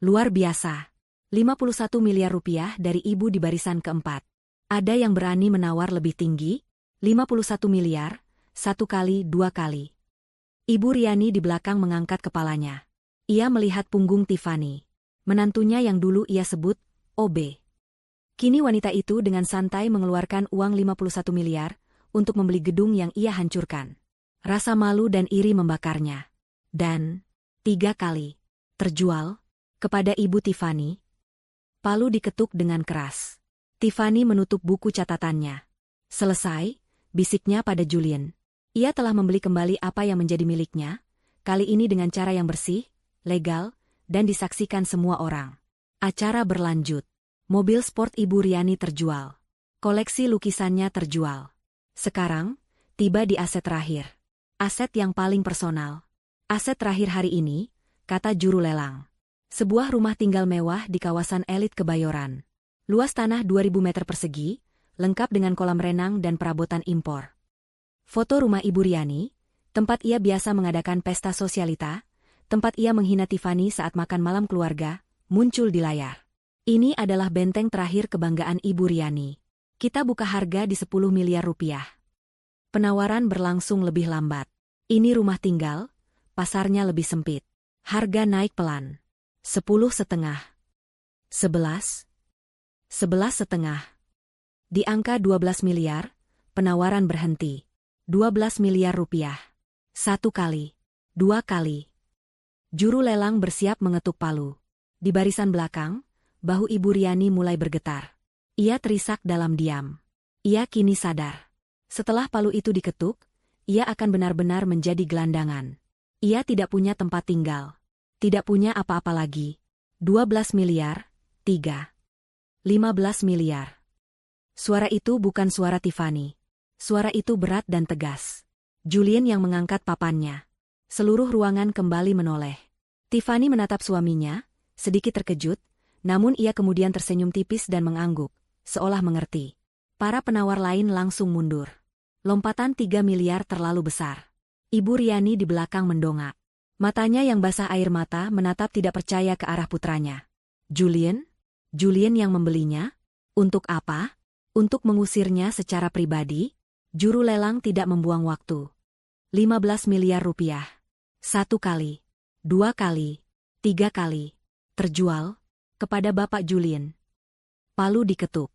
"Luar biasa. 51 miliar rupiah dari ibu di barisan keempat. Ada yang berani menawar lebih tinggi? 51 miliar, 1 kali, 2 kali." Ibu Riani di belakang mengangkat kepalanya. Ia melihat punggung Tiffany. Menantunya yang dulu ia sebut OB. Kini wanita itu dengan santai mengeluarkan uang 51 miliar untuk membeli gedung yang ia hancurkan. Rasa malu dan iri membakarnya. Dan 3 kali terjual kepada ibu Tiffany. Palu diketuk dengan keras. Tiffany menutup buku catatannya. "Selesai," bisiknya pada Julian. Ia telah membeli kembali apa yang menjadi miliknya, kali ini dengan cara yang bersih, legal, dan disaksikan semua orang. Acara berlanjut. Mobil sport Ibu Riani terjual. Koleksi lukisannya terjual. Sekarang, tiba di aset terakhir. Aset yang paling personal. Aset terakhir hari ini, kata juru lelang. Sebuah rumah tinggal mewah di kawasan elit Kebayoran. Luas tanah 2000 meter persegi, lengkap dengan kolam renang dan perabotan impor. Foto rumah Ibu Riani, tempat ia biasa mengadakan pesta sosialita, tempat ia menghina Tiffany saat makan malam keluarga, muncul di layar. Ini adalah benteng terakhir kebanggaan Ibu Riani. Kita buka harga di 10 miliar rupiah. Penawaran berlangsung lebih lambat. Ini rumah tinggal, pasarnya lebih sempit. Harga naik pelan. 10,5. 11. 11,5. Di angka 12 miliar, penawaran berhenti. 12 miliar rupiah. 1 kali. 2 kali. Juru lelang bersiap mengetuk palu. Di barisan belakang, bahu Ibu Riani mulai bergetar. Ia terisak dalam diam. Ia kini sadar. Setelah palu itu diketuk, ia akan benar-benar menjadi gelandangan. Ia tidak punya tempat tinggal. Tidak punya apa-apa lagi. 12 miliar, 3. 15 miliar. Suara itu bukan suara Tiffany. Suara itu berat dan tegas. Julian yang mengangkat papannya. Seluruh ruangan kembali menoleh. Tiffany menatap suaminya, sedikit terkejut, namun ia kemudian tersenyum tipis dan mengangguk, seolah mengerti. Para penawar lain langsung mundur. Lompatan 3 miliar terlalu besar. Ibu Riani di belakang mendongak. Matanya yang basah air mata menatap tidak percaya ke arah putranya. Julian? Julian yang membelinya? Untuk apa? Untuk mengusirnya secara pribadi? Juru lelang tidak membuang waktu. 15 miliar rupiah. 1 kali. 2 kali. 3 kali. Terjual. Kepada Bapak Julien. Palu diketuk.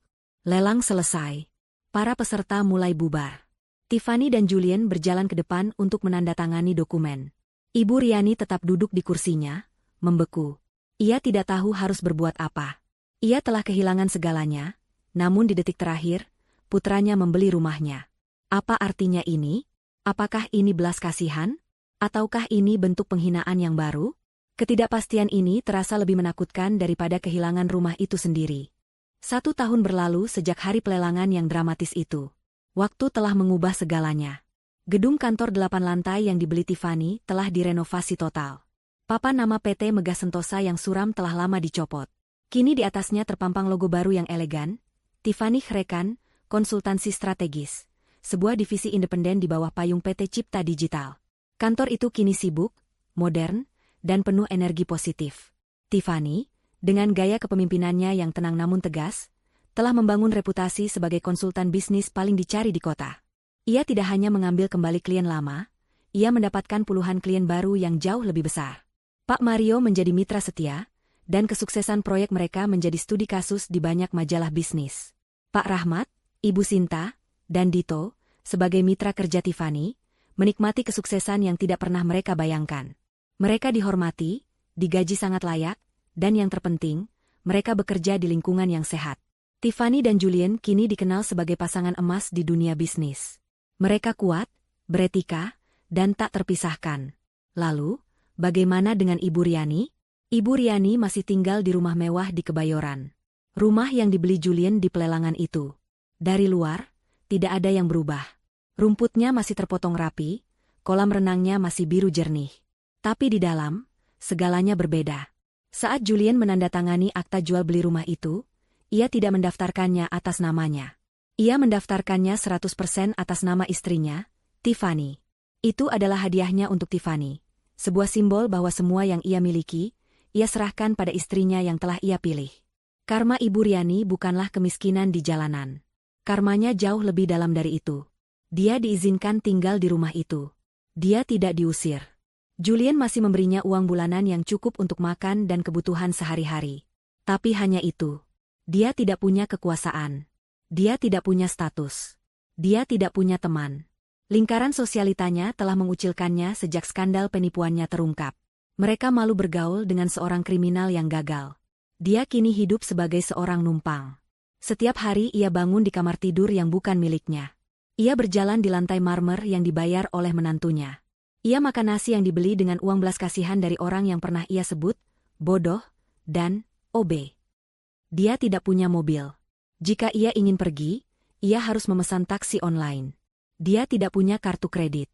Lelang selesai. Para peserta mulai bubar. Tiffany dan Julien berjalan ke depan untuk menandatangani dokumen. Ibu Riani tetap duduk di kursinya, membeku. Ia tidak tahu harus berbuat apa. Ia telah kehilangan segalanya, namun di detik terakhir, putranya membeli rumahnya. Apa artinya ini? Apakah ini belas kasihan? Ataukah ini bentuk penghinaan yang baru? Ketidakpastian ini terasa lebih menakutkan daripada kehilangan rumah itu sendiri. 1 tahun berlalu sejak hari pelelangan yang dramatis itu. Waktu telah mengubah segalanya. Gedung kantor 8 lantai yang dibeli Tiffany telah direnovasi total. Papan nama PT Megah Sentosa yang suram telah lama dicopot. Kini di atasnya terpampang logo baru yang elegan, Tiffany Khrekan, Konsultansi Strategis, sebuah divisi independen di bawah payung PT Cipta Digital. Kantor itu kini sibuk, modern, dan penuh energi positif. Tiffany, dengan gaya kepemimpinannya yang tenang namun tegas, telah membangun reputasi sebagai konsultan bisnis paling dicari di kota. Ia tidak hanya mengambil kembali klien lama, ia mendapatkan puluhan klien baru yang jauh lebih besar. Pak Mario menjadi mitra setia, dan kesuksesan proyek mereka menjadi studi kasus di banyak majalah bisnis. Pak Rahmat, Ibu Sinta, dan Dito, sebagai mitra kerja Tiffany, menikmati kesuksesan yang tidak pernah mereka bayangkan. Mereka dihormati, digaji sangat layak, dan yang terpenting, mereka bekerja di lingkungan yang sehat. Tiffany dan Julien kini dikenal sebagai pasangan emas di dunia bisnis. Mereka kuat, beretika, dan tak terpisahkan. Lalu, bagaimana dengan Ibu Riani? Ibu Riani masih tinggal di rumah mewah di Kebayoran. Rumah yang dibeli Julien di pelelangan itu. Dari luar, tidak ada yang berubah. Rumputnya masih terpotong rapi, kolam renangnya masih biru jernih. Tapi di dalam, segalanya berbeda. Saat Julien menandatangani akta jual beli rumah itu, ia tidak mendaftarkannya atas namanya. Ia mendaftarkannya 100% atas nama istrinya, Tiffany. Itu adalah hadiahnya untuk Tiffany. Sebuah simbol bahwa semua yang ia miliki, ia serahkan pada istrinya yang telah ia pilih. Karma Ibu Riani bukanlah kemiskinan di jalanan. Karmanya jauh lebih dalam dari itu. Dia diizinkan tinggal di rumah itu. Dia tidak diusir. Julien masih memberinya uang bulanan yang cukup untuk makan dan kebutuhan sehari-hari. Tapi hanya itu. Dia tidak punya kekuasaan. Dia tidak punya status. Dia tidak punya teman. Lingkaran sosialitanya telah mengucilkannya sejak skandal penipuannya terungkap. Mereka malu bergaul dengan seorang kriminal yang gagal. Dia kini hidup sebagai seorang numpang. Setiap hari ia bangun di kamar tidur yang bukan miliknya. Ia berjalan di lantai marmer yang dibayar oleh menantunya. Ia makan nasi yang dibeli dengan uang belas kasihan dari orang yang pernah ia sebut bodoh dan OB. Dia tidak punya mobil. Jika ia ingin pergi, ia harus memesan taksi online. Dia tidak punya kartu kredit.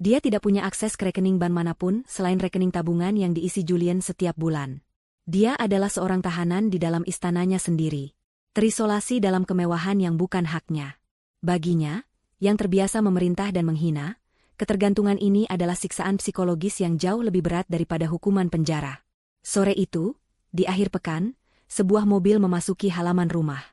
Dia tidak punya akses ke rekening bank manapun selain rekening tabungan yang diisi Julien setiap bulan. Dia adalah seorang tahanan di dalam istananya sendiri. Terisolasi dalam kemewahan yang bukan haknya. Baginya, yang terbiasa memerintah dan menghina, ketergantungan ini adalah siksaan psikologis yang jauh lebih berat daripada hukuman penjara. Sore itu, di akhir pekan, sebuah mobil memasuki halaman rumah.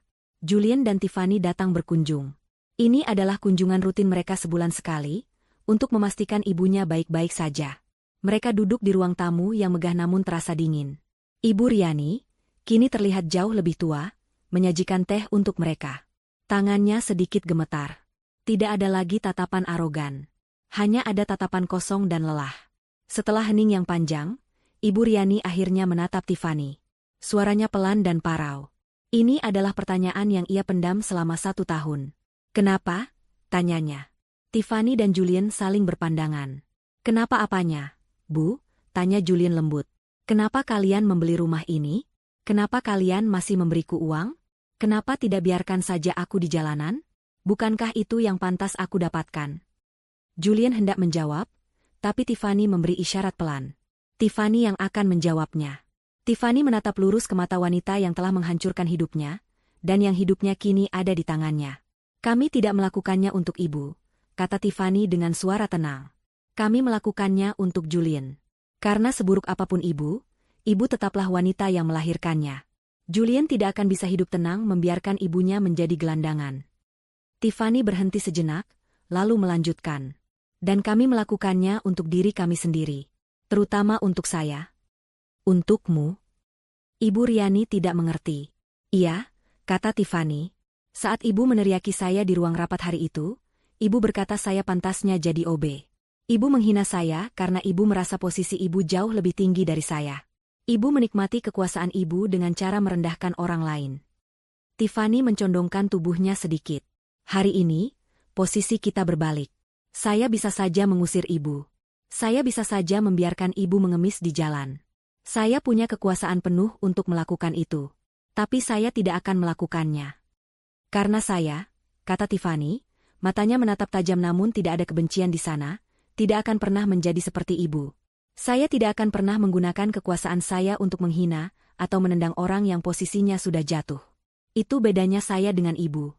Julien dan Tiffany datang berkunjung. Ini adalah kunjungan rutin mereka sebulan sekali, untuk memastikan ibunya baik-baik saja. Mereka duduk di ruang tamu yang megah namun terasa dingin. Ibu Riani, kini terlihat jauh lebih tua, menyajikan teh untuk mereka. Tangannya sedikit gemetar. Tidak ada lagi tatapan arogan. Hanya ada tatapan kosong dan lelah. Setelah hening yang panjang, Ibu Riani akhirnya menatap Tiffany. Suaranya pelan dan parau. Ini adalah pertanyaan yang ia pendam selama 1 tahun. Kenapa? Tanyanya. Tiffany dan Julien saling berpandangan. Kenapa apanya, Bu? Tanya Julien lembut. Kenapa kalian membeli rumah ini? Kenapa kalian masih memberiku uang? Kenapa tidak biarkan saja aku di jalanan? Bukankah itu yang pantas aku dapatkan? Julien hendak menjawab, tapi Tiffany memberi isyarat pelan. Tiffany yang akan menjawabnya. Tiffany menatap lurus ke mata wanita yang telah menghancurkan hidupnya, dan yang hidupnya kini ada di tangannya. Kami tidak melakukannya untuk ibu, kata Tiffany dengan suara tenang. Kami melakukannya untuk Julien. Karena seburuk apapun ibu tetaplah wanita yang melahirkannya. Julien tidak akan bisa hidup tenang membiarkan ibunya menjadi gelandangan. Tiffany berhenti sejenak, lalu melanjutkan. Dan kami melakukannya untuk diri kami sendiri. Terutama untuk saya. Untukmu. Ibu Riani tidak mengerti. Iya, kata Tiffany. Saat ibu meneriaki saya di ruang rapat hari itu, ibu berkata saya pantasnya jadi OB. Ibu menghina saya karena ibu merasa posisi ibu jauh lebih tinggi dari saya. Ibu menikmati kekuasaan ibu dengan cara merendahkan orang lain. Tiffany mencondongkan tubuhnya sedikit. Hari ini, posisi kita berbalik. Saya bisa saja mengusir ibu. Saya bisa saja membiarkan ibu mengemis di jalan. Saya punya kekuasaan penuh untuk melakukan itu. Tapi saya tidak akan melakukannya. Karena saya, kata Tiffany, matanya menatap tajam namun tidak ada kebencian di sana, tidak akan pernah menjadi seperti ibu. Saya tidak akan pernah menggunakan kekuasaan saya untuk menghina atau menendang orang yang posisinya sudah jatuh. Itu bedanya saya dengan ibu.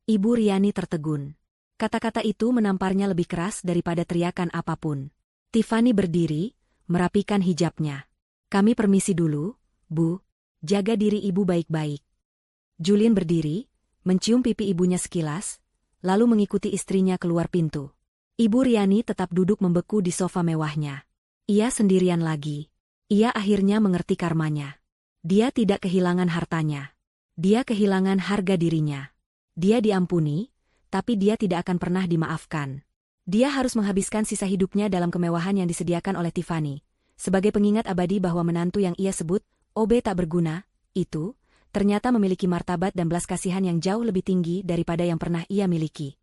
Ibu Riani tertegun. Kata-kata itu menamparnya lebih keras daripada teriakan apapun. Tiffany berdiri, merapikan hijabnya. Kami permisi dulu, Bu. Jaga diri ibu baik-baik. Julien berdiri, mencium pipi ibunya sekilas, lalu mengikuti istrinya keluar pintu. Ibu Riani tetap duduk membeku di sofa mewahnya. Ia sendirian lagi. Ia akhirnya mengerti karmanya. Dia tidak kehilangan hartanya. Dia kehilangan harga dirinya. Dia diampuni, tapi dia tidak akan pernah dimaafkan. Dia harus menghabiskan sisa hidupnya dalam kemewahan yang disediakan oleh Tiffany. Sebagai pengingat abadi bahwa menantu yang ia sebut, OB tak berguna, itu, ternyata memiliki martabat dan belas kasihan yang jauh lebih tinggi daripada yang pernah ia miliki.